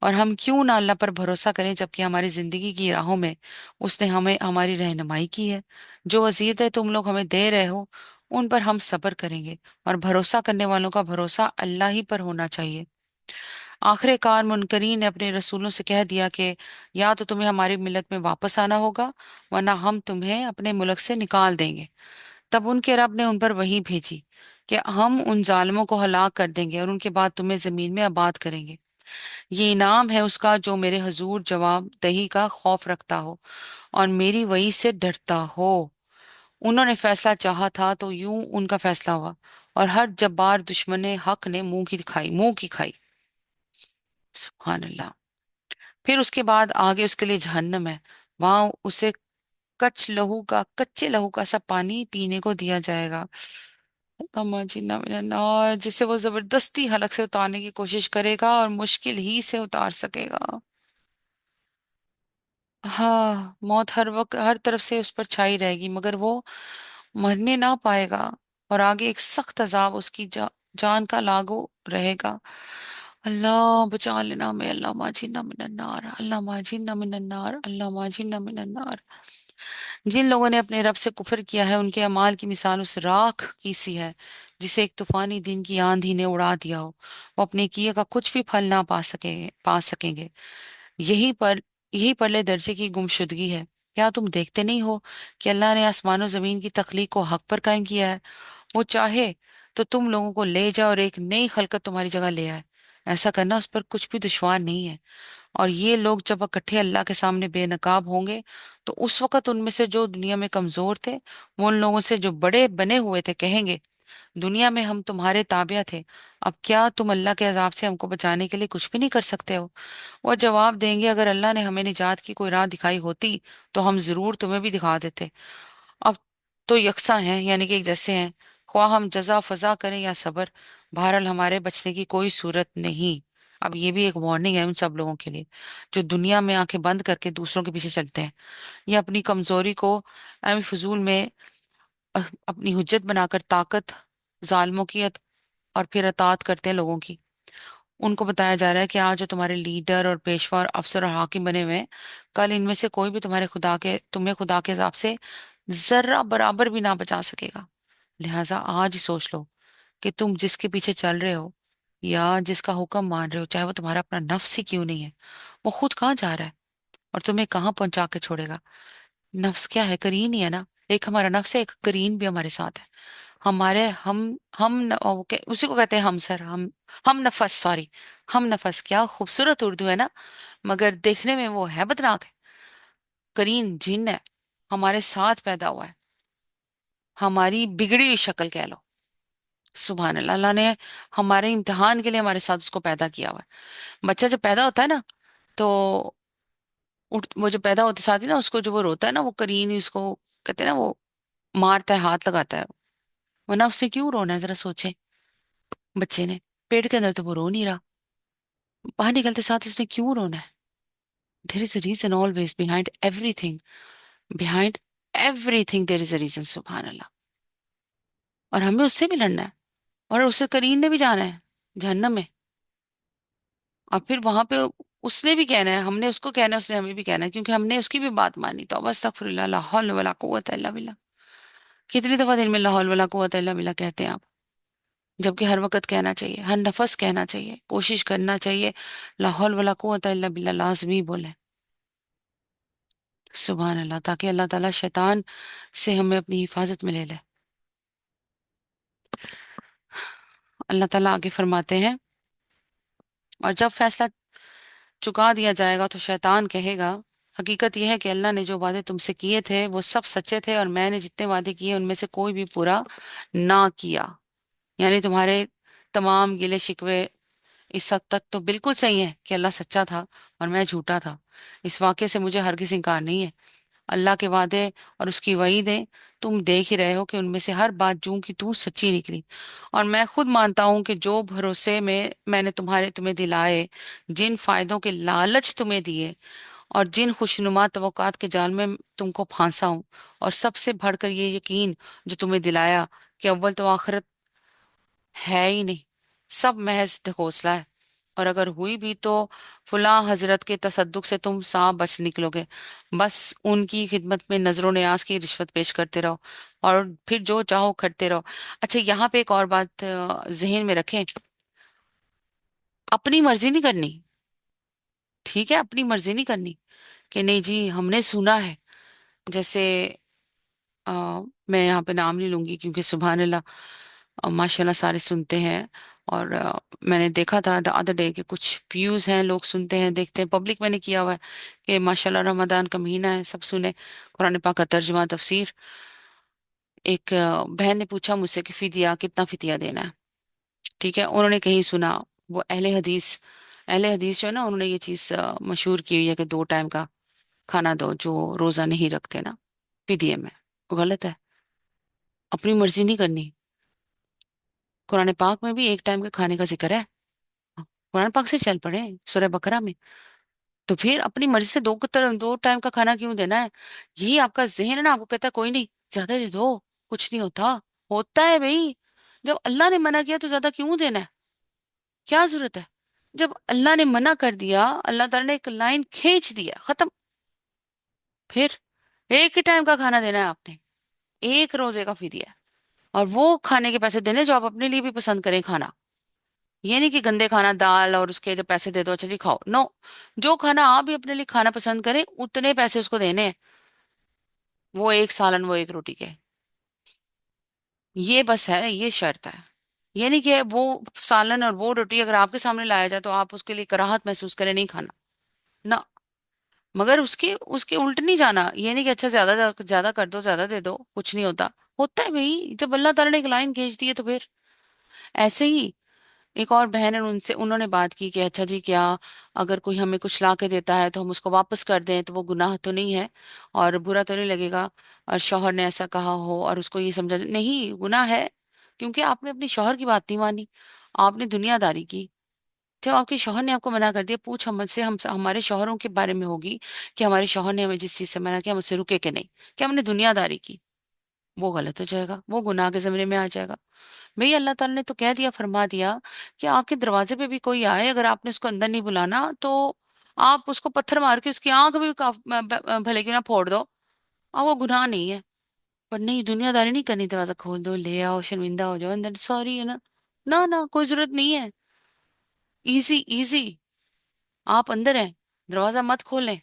और हम क्यों ना अल्लाह पर भरोसा करें जबकि हमारी जिंदगी की राहों में उसने हमें हमारी रहनुमाई की है। जो वसीयतें तुम लोग हमें दे रहे हो उन पर हम सब्र करेंगे, और भरोसा करने वालों का भरोसा अल्लाह ही पर होना चाहिए। आखिरकार मुनकरीन ने अपने रसूलों से कह दिया कि या तो तुम्हें हमारी मिलत में वापस आना होगा वरना हम तुम्हें अपने मुल्क से निकाल देंगे। तब उनके रब ने उन पर वही भेजी कि हम उन जालिमों को हलाक कर देंगे और उनके बाद तुम्हें जमीन में आबाद करेंगे। ये इनाम है उसका जो मेरे हजूर जवाब दही का खौफ रखता हो और मेरी वही से डरता हो। उन्होंने फैसला चाहा था तो यूं उनका फैसला हुआ, और हर जब्बार दुश्मन हक ने मुंह की खाई। सुभान अल्लाह। फिर उसके बाद आगे उसके लिए जहन्नम है। वहां उसे कच्चे लहू का सा पानी पीने को दिया जाएगा। अल्लाह जिन्ना मिनन नार, जिसे वो जबरदस्ती हलक से उतारने की कोशिश करेगा और मुश्किल ही से उतार सकेगा। हाँ, मौत हर वक्त हर तरफ से उस पर छाई रहेगी मगर वो मरने ना पाएगा। और आगे एक सख्त अजाब उसकी जान का लागू रहेगा। अल्लाह बचा लेना हमें। अल्लाह माजिना मिनन्नार, अल्लाह माजिना मिनन्नार, अल्लाह माजिना मिनन्नार। जिन लोगों ने अपने रब से कुफर किया है उनके अमाल की मिसाल उस राख की सी है जिसे एक तूफानी दिन की आंधी ने उड़ा दिया हो। वो अपने किए का कुछ भी फल ना पा सकेंगे। यही पर यही परले दर्जे की गुमशुदगी है। क्या तुम देखते नहीं हो कि अल्लाह ने आसमानों जमीन की तख्लीक को हक पर कायम किया है? वो चाहे तो तुम लोगों को ले जाए और एक नई खलकत तुम्हारी जगह ले आए। ऐसा करना उस पर कुछ भी दुश्वार नहीं है। और ये लोग जब इकट्ठे अल्लाह के सामने बेनकाब होंगे तो उस वक्त उनमें से जो दुनिया में कमजोर थे वो उन लोगों से जो बड़े बने हुए थे कहेंगे दुनिया में हम तुम्हारे ताबिया थे, अब क्या तुम अल्लाह के अजाब से हमको बचाने के लिए कुछ भी नहीं कर सकते हो? वो जवाब देंगे, अगर अल्लाह ने हमें निजात की कोई राह दिखाई होती तो हम जरूर तुम्हें भी दिखा देते। अब तो यकसा हैं, यानी कि एक जैसे हैं, ख्वाह हम जजा फजा करें या सबर, बहरहाल हमारे बचने की कोई सूरत नहीं। अब ये भी एक वार्निंग है उन सब लोगों के लिए जो दुनिया में आंखें बंद करके दूसरों के पीछे चलते हैं, या अपनी कमजोरी को एवं फजूल में अपनी हुज्जत बनाकर ताकत, जालिमों की और फिर अतात करते हैं लोगों की। उनको बताया जा रहा है कि आज जो तुम्हारे लीडर और पेशवा और अफसर और हाकिम बने हुए हैं, कल इनमें से कोई भी तुम्हें खुदा के हिसाब से जर्रा बराबर भी ना बचा सकेगा। लिहाजा आज ही सोच लो कि तुम जिसके पीछे चल रहे हो या जिसका हुक्म मान रहे हो, चाहे वो तुम्हारा अपना नफ्स ही क्यों नहीं है, वो खुद कहाँ जा रहा है और तुम्हें कहाँ पहुंचा के छोड़ेगा। नफ्स क्या है? करीन ही है ना। एक हमारा नफ्स है, एक करीन भी हमारे साथ है। हमारे हम न, उसी को कहते हैं हम सर, हम नफस, सॉरी, हम नफस। क्या खूबसूरत उर्दू है ना, मगर देखने में वो है बदनाक है। करीन जिन है, हमारे साथ पैदा हुआ है, हमारी बिगड़ी हुई शक्ल कह लो। सुभान अल्लाह, अल्लाह ने हमारे इम्तिहान के लिए हमारे साथ उसको पैदा किया हुआ है। बच्चा जब पैदा होता है ना, तो वो जो पैदा होते साथ ही ना, उसको जो वो रोता है ना, वो करीन ही उसको कहते हैं ना, वो मारता है, हाथ लगाता है। वरना उसने क्यों रोना है, जरा सोचे। बच्चे ने, पेट के अंदर तो वो रो नहीं रहा, बाहर निकलते साथ ही उसने क्यों रोना है? There is a reason always behind everything, behind everything there is a reason. सुभान अल्लाह। और हमें उससे भी लड़ना है, और उससे करीन ने भी जाना है जहन्नम में। और फिर वहां पे उसने भी कहना है, हमने उसको कहना है, उसने हमें भी कहना है, क्योंकि हमने उसकी भी बात मानी। तो बस अस्तगफिरुल्लाह, ला हौल वला कुव्वता इल्ला बिल्लाह। कितनी दफा दिन में ला हौल वला कुव्वता इल्ला बिल्लाह कहते हैं आप? जबकि हर वक्त कहना चाहिए, हर नफस कहना चाहिए, कोशिश करना चाहिए, ला हौल वला कुव्वता इल्ला बिल्लाह लाजमी बोले। सुभान अल्लाह, ताकि अल्लाह ताला शैतान से हमें अपनी हिफाजत में ले ले। अल्लाह ताला आगे फरमाते हैं, और जब फैसला चुका दिया जाएगा तो शैतान कहेगा, हकीकत यह है कि अल्लाह ने जो वादे तुमसे किए थे वो सब सच्चे थे, और मैंने जितने वादे किए उनमें से कोई भी पूरा ना किया। यानी तुम्हारे तमाम गिले शिकवे इस हद तक तो बिल्कुल सही है कि अल्लाह सच्चा था और मैं झूठा था। इस वाक्य से मुझे हरगिज़ इंकार नहीं है। अल्लाह के वादे और उसकी वईदें तुम देख ही रहे हो कि उनमें से हर बात जूं की तू सच्ची निकली। और मैं खुद मानता हूं कि जो भरोसे में मैंने तुम्हें दिलाए, जिन फायदों के लालच तुम्हें दिए, और जिन खुशनुमा तवक्कात के जाल में तुमको फांसा हूं, और सबसे बढ़कर ये यकीन जो तुम्हें दिलाया कि अव्वल तो आखिरत है ही नहीं, सब महज ढकोसला है। और अगर हुई भी तो फुला हजरत के तसद्दुक से तुम सांप बच निकलोगे। बस उनकी खिदमत में नजरों न्याज की रिश्वत पेश करते रहो, और फिर जो चाहो करते रहो। अच्छा, यहाँ पे एक और बात जहन में रखें, अपनी मर्जी नहीं करनी। ठीक है, अपनी मर्जी नहीं करनी कि नहीं जी हमने सुना है। जैसे मैं यहाँ पे नाम नहीं लूंगी, क्योंकि सुभान अल्लाह, माशाल्लाह सारे सुनते हैं। और मैंने देखा था द अदर डे के कुछ व्यूज हैं, लोग सुनते हैं, देखते हैं, पब्लिक मैंने किया हुआ है कि माशाल्लाह रमजान का महीना है, सब सुने कुरान पाक का तर्जुमा तफसीर। एक बहन ने पूछा मुझसे कि फिदिया, कितना फिदिया देना है? ठीक है, उन्होंने कहीं सुना, वो अहले हदीस जो है ना, उन्होंने ये चीज मशहूर की हुई है कि 2 टाइम का खाना दो जो रोजा नहीं रखते ना, फिदिये में। वो गलत है, अपनी मर्जी नहीं करनी। कुरान पाक में भी 1 टाइम के खाने का जिक्र है। कुरान पाक से चल पड़े, सूरह बकरा में। तो फिर अपनी मर्जी से 2 टाइम का खाना क्यों देना है? यही आपका जहन है ना, आपको कहता है कोई नहीं, ज्यादा दे दो, कुछ नहीं होता। होता है भाई। जब अल्लाह ने मना किया तो ज्यादा क्यों देना है? क्या जरूरत है? जब अल्लाह ने मना कर दिया, अल्लाह ताला ने एक लाइन खींच दिया, खत्म। फिर एक ही टाइम का खाना देना है आपने, एक रोजे का फिदिया है। और वो खाने के पैसे देने जो आप अपने लिए भी पसंद करें खाना। ये नहीं कि गंदे खाना दाल और उसके जो पैसे दे दो, अच्छा जी खाओ, नो। जो खाना आप भी अपने लिए खाना पसंद करें उतने पैसे उसको देने हैं। वो एक सालन, वो एक रोटी के, ये बस है, ये शर्त है। ये नहीं कि वो सालन और वो रोटी अगर आपके सामने लाया जाए तो आप उसके लिए कराहत महसूस करें नहीं खाना, ना। मगर उसके उसके उल्ट नहीं जाना, ये नहीं कि अच्छा ज्यादा ज्यादा कर दो, ज्यादा दे दो, कुछ नहीं होता। होता है भाई, जब अल्लाह ताला ने एक लाइन खींच दी है तो फिर। ऐसे ही एक और बहन है, उनसे उन्होंने बात की कि अच्छा जी, क्या अगर कोई हमें कुछ ला के देता है तो हम उसको वापस कर दें तो वो गुनाह तो नहीं है और बुरा तो नहीं लगेगा? और शौहर ने ऐसा कहा हो और उसको ये समझा, नहीं गुनाह है, क्योंकि आपने अपनी शौहर की बात नहीं मानी, आपने दुनियादारी की। जब आपके शौहर ने आपको मना कर दिया, पूछ हमसे, हम हमारे शौहरों के बारे में होगी कि हमारे शौहर ने हमें जिस चीज से मना किया हम उससे रुके कि नहीं, कि हमने दुनियादारी की, वो गलत हो जाएगा, वो गुनाह के जमरे में आ जाएगा। भाई अल्लाह ताला ने तो कह दिया, फरमा दिया कि आपके दरवाजे पे भी कोई आए, अगर आपने उसको अंदर नहीं बुलाना तो आप उसको पत्थर मार के उसकी आंख भी भले क्यों ना फोड़ दो, और वो गुनाह नहीं है। पर नहीं, दुनियादारी नहीं करनी, दरवाजा खोल दो, ले आओ, शर्मिंदा हो जाओ अंदर, सॉरी है ना, ना ना, कोई जरूरत नहीं है। इजी इजी, आप अंदर हैं, दरवाजा मत खोलें,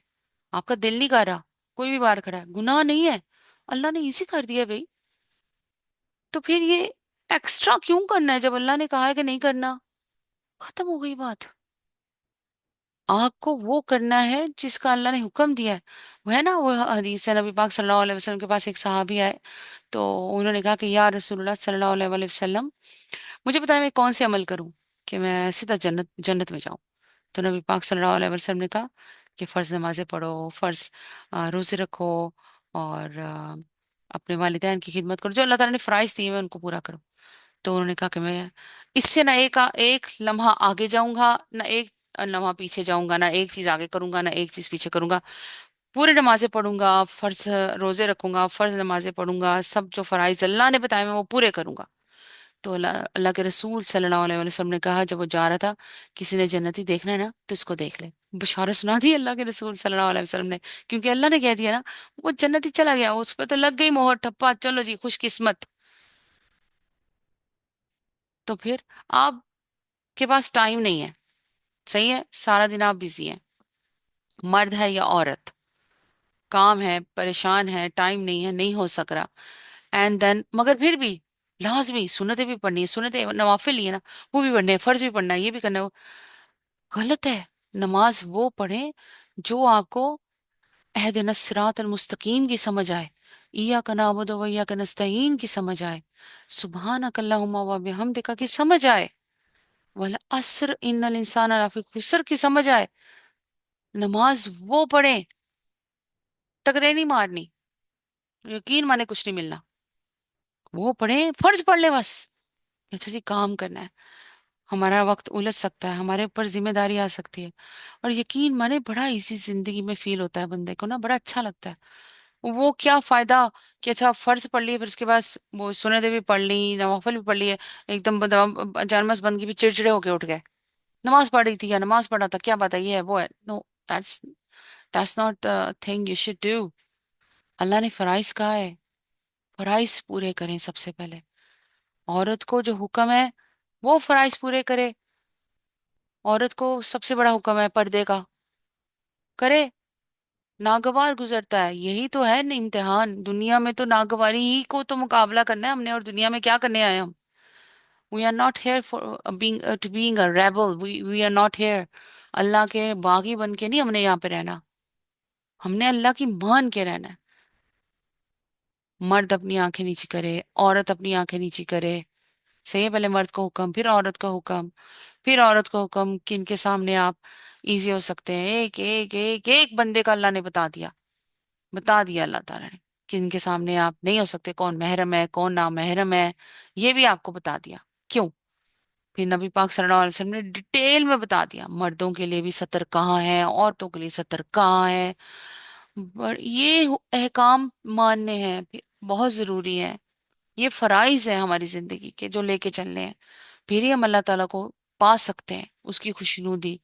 आपका दिल नहीं कर रहा, कोई भी बाहर खड़ा है, गुनाह नहीं है, अल्लाह ने इजी कर दिया भाई। तो फिर ये एक्स्ट्रा क्यों करना है, जब अल्लाह ने कहा है कि नहीं करना, खत्म हो गई बात। आपको वो करना है जिसका अल्लाह ने हुक्म दिया है। वो है ना, वो हदीस है, नबी पाक सल्लल्लाहु अलैहि वसल्लम के पास एक सहाबी आए, तो उन्होंने कहा कि या रसूलुल्लाह सल्लल्लाहु अलैहि वसल्लम, मुझे बताएं मैं कौन से अमल करूं कि मैं सीधा जन्नत जन्नत में जाऊं? तो नबी पाक सल्लल्लाहु अलैहि वसल्लम ने कहा कि फर्ज नमाजें पढ़ो, फर्ज रोजे रखो, और अपने वालिदैन की खिदमत करो, जो अल्लाह ताला ने फराइज दिए हैं उनको पूरा करो। तो उन्होंने कहा कि मैं इससे ना एक लम्हा आगे जाऊंगा, ना एक लम्हा पीछे जाऊंगा, ना एक चीज आगे करूंगा ना एक चीज पीछे करूंगा, पूरी नमाजें पढ़ूंगा, फर्ज रोजे रखूंगा, फर्ज नमाजें पढ़ूंगा, सब जो फराइज अल्लाह ने बताए मैं वो पूरे करूंगा। तो अल्लाह अल्लाह के रसूल सल्लल्लाहु अलैहि वसल्लम ने कहा, जब वो जा रहा था, किसी ने जन्नती देखना है ना तो इसको देख ले। बशारत सुना दी अल्लाह के रसूल सल्लल्लाहु अलैहि वसल्लम ने, क्योंकि अल्लाह ने कह दिया ना, वो जन्नती चला गया, उस पर तो लग गई मोहर ठप्पा, चलो जी खुशकिस्मत। तो फिर आपके पास टाइम नहीं है, सही है, सारा दिन आप बिजी हैं, मर्द है या औरत, काम है, परेशान है, टाइम नहीं है, नहीं हो सक रहा, एंड देन मगर फिर भी लाजमी सुन्नतें भी पढ़नी है, सुन्नतें नवाफिल ही है ना, वो भी पढ़ने हैं, फर्ज भी पढ़ना है, ये भी करना है, वो गलत है। नमाज वो पढ़े जो आपको एहदिन सिरात अल मुस्तकीम की समझ आए, इय्याका नअबुदु व इय्याका नस्तईन की समझ आए, सुब्हानक अल्लाहुम्मा व बिहम्दिका की समझ आए, वल अस्र इन्नल इंसाना लफी खुसर की समझ आए। नमाज वो पढ़े, टकरे नहीं मारनी, यकीन माने कुछ नहीं मिलना, वो पढ़े, फर्ज पढ़ ले बस। अच्छा जी, काम करना है, हमारा वक्त उलझ सकता है, हमारे ऊपर जिम्मेदारी आ सकती है, और यकीन माने बड़ा इजी जिंदगी में फील होता है बंदे को ना, बड़ा अच्छा लगता है। वो क्या फायदा कि अच्छा फर्ज पढ़ लिए, फिर उसके बाद वो सुन्नतें भी पढ़ ली, नवाफिल भी पढ़ लिए, एकदम जानमस बंदगी भी चिड़चिड़े होके उठ गए, नमाज पढ़ रही थी या नमाज पढ़ा था, क्या पता ये है वो है, no, that's that's not the thing you should do. Allah ने फराइज कहा है, फराइज पूरे करें सबसे पहले, औरत को जो हुक्म है वो फराइज पूरे करे। औरत को सबसे बड़ा हुक्म है पर्दे का, करे, नागवार गुजरता है, यही तो है न इम्तिहान, दुनिया में तो नागवारी ही को तो मुकाबला करना है हमने, और दुनिया में क्या करने आए हम? We are not here for being to being a rebel, we are not here, Allah के बागी बन के नहीं हमने यहाँ पे रहना, हमने अल्लाह की मान के रहना है। मर्द अपनी आंखें नीची करे, औरत अपनी आंखें नीची करे, सही है, पहले मर्द को हुक्म, फिर औरत का हुक्म, फिर औरत को हुक्म कि इनके सामने आप इजी हो सकते हैं, एक एक एक एक बंदे का अल्लाह ने बता दिया अल्लाह ताला ने कि इनके सामने आप नहीं हो सकते, कौन महरम है कौन ना महरम है, ये भी आपको बता दिया। क्यों? फिर नबी पाक सल्लल्लाहु अलैहि वसल्लम ने डिटेल में बता दिया, मर्दों के लिए भी सतर कहाँ है, औरतों के लिए सतर कहाँ है, ये अहकाम मानने हैं, बहुत जरूरी है, ये फराइज है हमारी जिंदगी के जो लेके चलने हैं, फिर ही हम अल्लाह ताला को पा सकते हैं, उसकी खुशनुदी,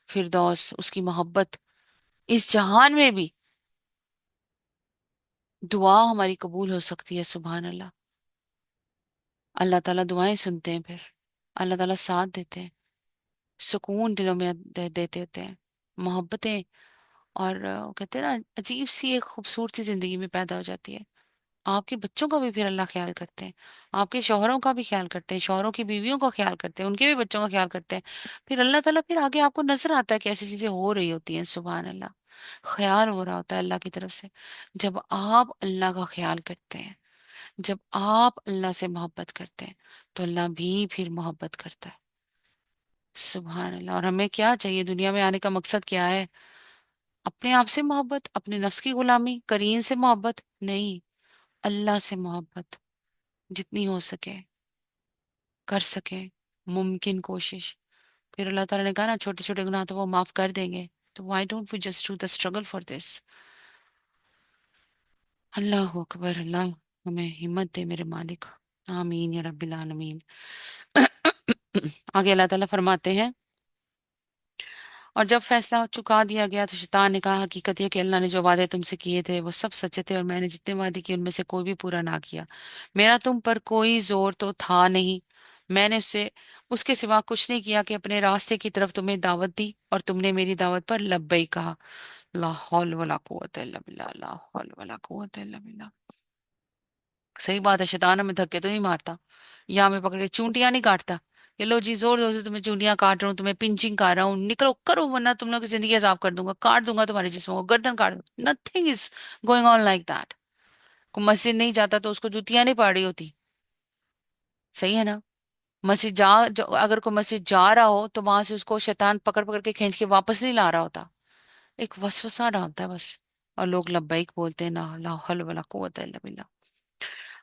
फिरदौस, उसकी मोहब्बत, इस जहान में भी दुआ हमारी कबूल हो सकती है। सुभान अल्लाह, अल्लाह ताला दुआएं सुनते हैं, फिर अल्लाह ताला साथ देते हैं, सुकून दिलों में देते होते हैं, मोहब्बतें, और कहते हैं ना, अजीब सी एक खूबसूरती जिंदगी में पैदा हो जाती है। आपके बच्चों का भी फिर अल्लाह ख्याल करते हैं, आपके शौहरों का भी ख्याल करते हैं, शौहरों की बीवियों का ख्याल करते हैं, उनके भी बच्चों का ख्याल करते हैं। फिर अल्लाह ताला फिर आगे आपको नजर आता है कि ऐसी चीजें हो रही होती हैं, सुभान अल्लाह, ख्याल हो रहा होता है अल्लाह की तरफ से। जब आप अल्लाह का ख्याल करते हैं, जब आप अल्लाह से मोहब्बत करते हैं तो अल्लाह भी फिर मोहब्बत करता है। सुभान अल्लाह। और हमें क्या चाहिए, दुनिया में आने का मकसद क्या है? अपने आप से मोहब्बत, अपने नफ्स की गुलामी, करीन से मोहब्बत नहीं, अल्लाह से मोहब्बत। जितनी हो सके कर सके, मुमकिन कोशिश। फिर अल्लाह ताला ने कहा ना, छोटे छोटे गुनाह तो वो माफ कर देंगे। तो why don't we just do the struggle for this? Allah अकबर। अल्लाह हमें हिम्मत दे मेरे मालिक। आमीन या रब्बिल आलमीन। आगे अल्लाह ताला फरमाते हैं, और जब फैसला चुका दिया गया तो शैतान ने कहा, हकीकत यह कि अल्लाह ने जो वादे तुमसे किए थे वो सब सच्चे थे, और मैंने जितने वादे किए उनमें से कोई भी पूरा ना किया। मेरा तुम पर कोई जोर तो था नहीं, मैंने उससे उसके सिवा कुछ नहीं किया कि अपने रास्ते की तरफ तुम्हें दावत दी, और तुमने मेरी दावत पर लब्बैक कहा। ला हौल वला कुव्वत इल्ला बिल्लाह, ला हौल वला कुव्वत इल्ला बिल्लाह। सही बात है, शैतान हमें धक्के तो नहीं मारता, या हमें पकड़ के चूंटियां नहीं काटता। ये लो जी, जोर जोर से तुम्हें चूंटियां काट रहा हूँ, तुम्हें पिंचिंग कर रहा हूँ, निकलो करो वरना तुम लोग की जिंदगी अजाब कर दूंगा, काट दूंगा तुम्हारे जिस्मों को, गर्दन काट दूंगा। Nothing is going on like that. को मस्जिद नहीं जाता तो उसको जूतियां नहीं पड़ रही होती। सही है ना? मस्जिद अगर कोई मस्जिद जा रहा हो तो वहां से उसको शैतान पकड़ पकड़ के खींच के वापस नहीं ला रहा होता, एक वसवसा डालता है बस। और लोग लब्बैक बोलते हैं, ना ला हौल वला कुव्वत इल्ला बिल्लाह।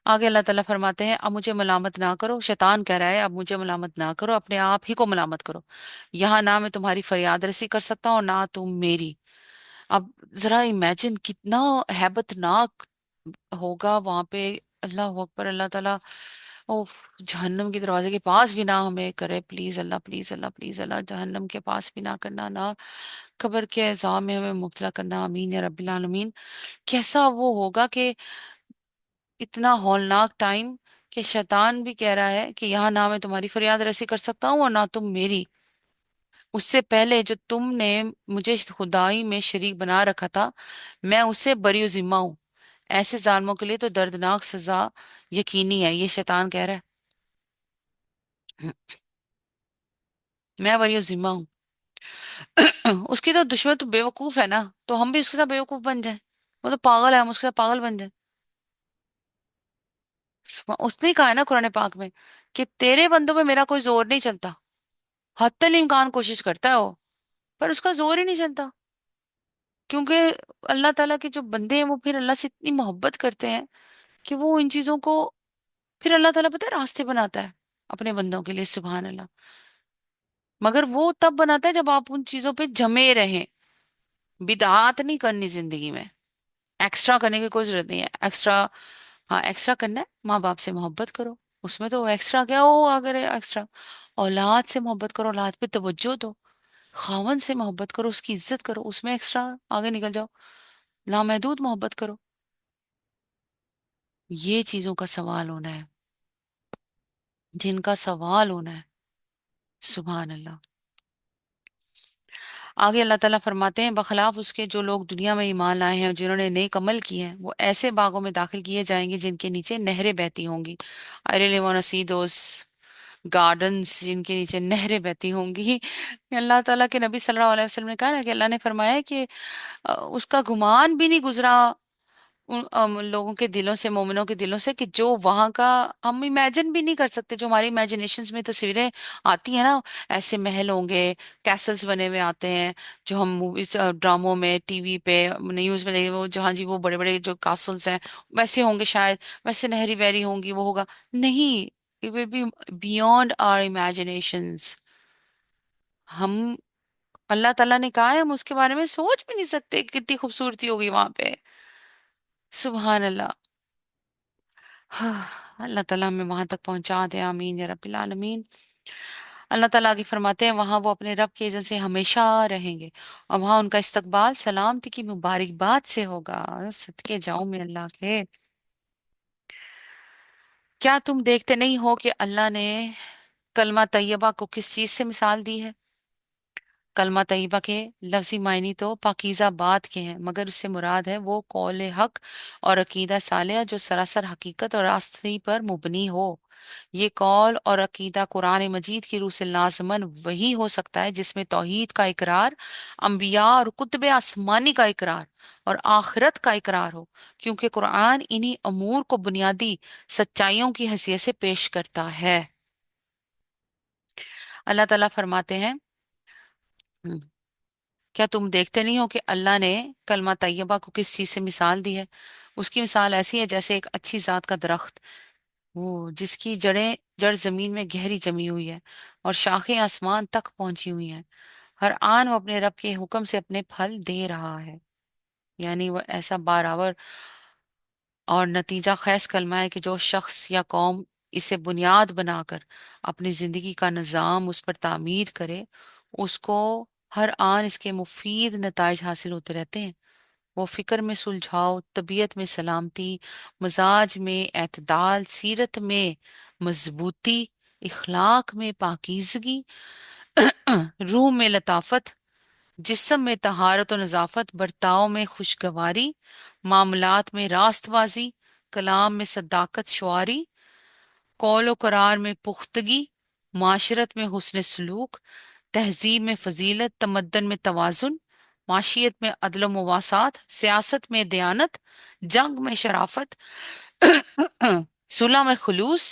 आगे अल्लाह ताला फरमाते हैं, अब मुझे मलामत ना करो। शैतान कह रहा है, अब मुझे मलामत ना करो, अपने आप ही को मलामत करो। यहाँ ना मैं तुम्हारी फरियाद रसी कर सकता हूँ, ना तुम मेरी। अब जरा इमेजिन कितना हैबतनाक होगा वहां पे। अल्लाह अकबर। अल्लाह ताला उफ, जहन्नम के दरवाजे के पास भी ना हमें करे, please Allah, please Allah, please Allah, जहन्नम के पास भी ना करना, ना कब्र के अज़ाब में हमें मुब्तला करना। आमीन या रब्बिल आलमीन। कैसा वो होगा कि इतना हौलनाक टाइम कि शैतान भी कह रहा है कि यहाँ ना मैं तुम्हारी फरियाद रसी कर सकता हूँ और ना तुम मेरी। उससे पहले जो तुमने मुझे खुदाई में शरीक बना रखा था, मैं उससे बरी जिम्मा हूँ। ऐसे जालिमों के लिए तो दर्दनाक सजा यकीनी है, ये शैतान कह रहा है। मैं बरी जिम्मा हूँ। उसकी तो दुश्मन तो बेवकूफ है ना, तो हम भी उसके साथ बेवकूफ बन जाए। वो तो पागल है, हम उसके साथ पागल बन जाए। उसने ही कहा है ना कुरान पाक में कि तेरे बंदों पे मेरा कोई जोर नहीं चलता। हत्तल इम्कान कोशिश करता है वो, पर उसका जोर ही नहीं चलता। क्योंकि अल्लाह ताला के जो बंदे हैं वो फिर अल्लाह से इतनी मोहब्बत करते हैं कि वो इन चीजों को, फिर अल्लाह ताला पता है रास्ते बनाता है अपने बंदों के लिए। सुभान अल्लाह। मगर वो तब बनाता है जब आप उन चीजों पे जमे रहें। बिदआत नहीं करनी जिंदगी में, एक्स्ट्रा करने की कोई जरूरत नहीं है। एक्स्ट्रा, हाँ एक्स्ट्रा करना है, माँ बाप से मोहब्बत करो, उसमें तो एक्स्ट्रा क्या हो अगर एक्स्ट्रा। औलाद से मोहब्बत करो, औलाद पे तवज्जो दो। खावन से मोहब्बत करो, उसकी इज्जत करो, उसमें एक्स्ट्रा आगे निकल जाओ। लामहदूद मोहब्बत करो। ये चीजों का सवाल होना है, जिनका सवाल होना है। सुभान अल्लाह। आगे अल्लाह ताला फरमाते हैं, बखलाफ उसके जो लोग दुनिया में ईमान लाए हैं और जिन्होंने नेक अमल किए हैं, वो ऐसे बागों में दाखिल किए जाएंगे जिनके नीचे नहरें बहती होंगी। I really want to see those gardens जिनके नीचे नहरें बहती होंगी। अल्लाह ताला के नबी सल्लल्लाहु अलैहि वसल्लम ने कहा ना कि अल्लाह ने फरमाया है कि उसका गुमान भी नहीं गुजरा उन लोगों के दिलों से, मोमिनों के दिलों से, कि जो वहां का हम इमेजिन भी नहीं कर सकते। जो हमारी इमेजिनेशंस में तस्वीरें आती हैं ना, ऐसे महल होंगे, कैसल्स बने हुए आते हैं, जो हम मूवीज, ड्रामों में, टीवी पे, न्यूज में देखे, वो जहाँ जी वो बड़े बड़े जो कैसल्स हैं वैसे होंगे शायद, वैसे नहरी बहरी होंगी, वो होगा। नहीं, it will be beyond our imaginations. हम, अल्लाह ताला ने कहा है, हम उसके बारे में सोच भी नहीं सकते कि कितनी खूबसूरती होगी वहां पे। सुभान अल्लाह। हाँ, अल्लाह ताला हमें वहां तक पहुंचा दे। आमीन या रब्बिल आलमीन। अल्लाह ताला आगे फरमाते हैं, वहां वो अपने रब के इज़्ज़त से हमेशा रहेंगे, और वहां उनका इस्तकबाल सलामती की मुबारकबाद से होगा। सदके जाऊं मैं अल्लाह के। क्या तुम देखते नहीं हो कि अल्लाह ने कलमा तैयबा को किस चीज से मिसाल दी है? कलमा तैयबा के लफ्जी मायने तो पाकीज़ा बात के हैं, मगर उससे मुराद है वो कौल हक और अकीदा सालिया जो सरासर हकीकत और रास्ते पर मुबनी हो। ये कौल और अकीदा कुरान मजीद की रूह से लाजमन वही हो सकता है जिसमें तौहीद का इकरार, अंबिया और कुतुब आसमानी का इकरार और आखिरत का इकरार हो, क्योंकि कुरान इन्हीं अमूर को बुनियादी सच्चाइयों की हैसियत से पेश करता है। अल्लाह ताला फरमाते हैं, "हम्म, क्या तुम देखते नहीं हो कि अल्लाह ने कलमा तैयबा को किस चीज से मिसाल दी है? उसकी मिसाल ऐसी है जैसे एक अच्छी जात का दरख्त, वो जिसकी जड़ जमीन में गहरी जमी हुई है और शाखें आसमान तक पहुंची हुई हैं। हर आन वो अपने रब के हुक्म से अपने फल दे रहा है। यानी वो ऐसा बारावर और नतीजा खैज कलमा है कि जो शख्स या कौम इसे बुनियाद बनाकर अपनी जिंदगी का निज़ाम उस पर तामीर करे, उसको हर आन इसके मुफीद नताइज हासिल होते रहते हैं। वो फिक्र में सुलझाव, तबीयत में सलामती, मिजाज में एतदाल, सीरत में मजबूती, इखलाक में पाकीज़गी, रूह में लताफत, जिस्म में तहारत और नजाफत, बर्ताव में खुशगवारी, मामलात में रास्तबाजी, कलाम में सदाकत शुआरी, कौल व करार में पुख्तगी, माशरत में हुस्न सलूक, तहजीब में फजीलत, तमद्दन में तवाजुन, माशियत में अदल मवासात, सियासत में दयानत, जंग में शराफत, सुलह में खुलूस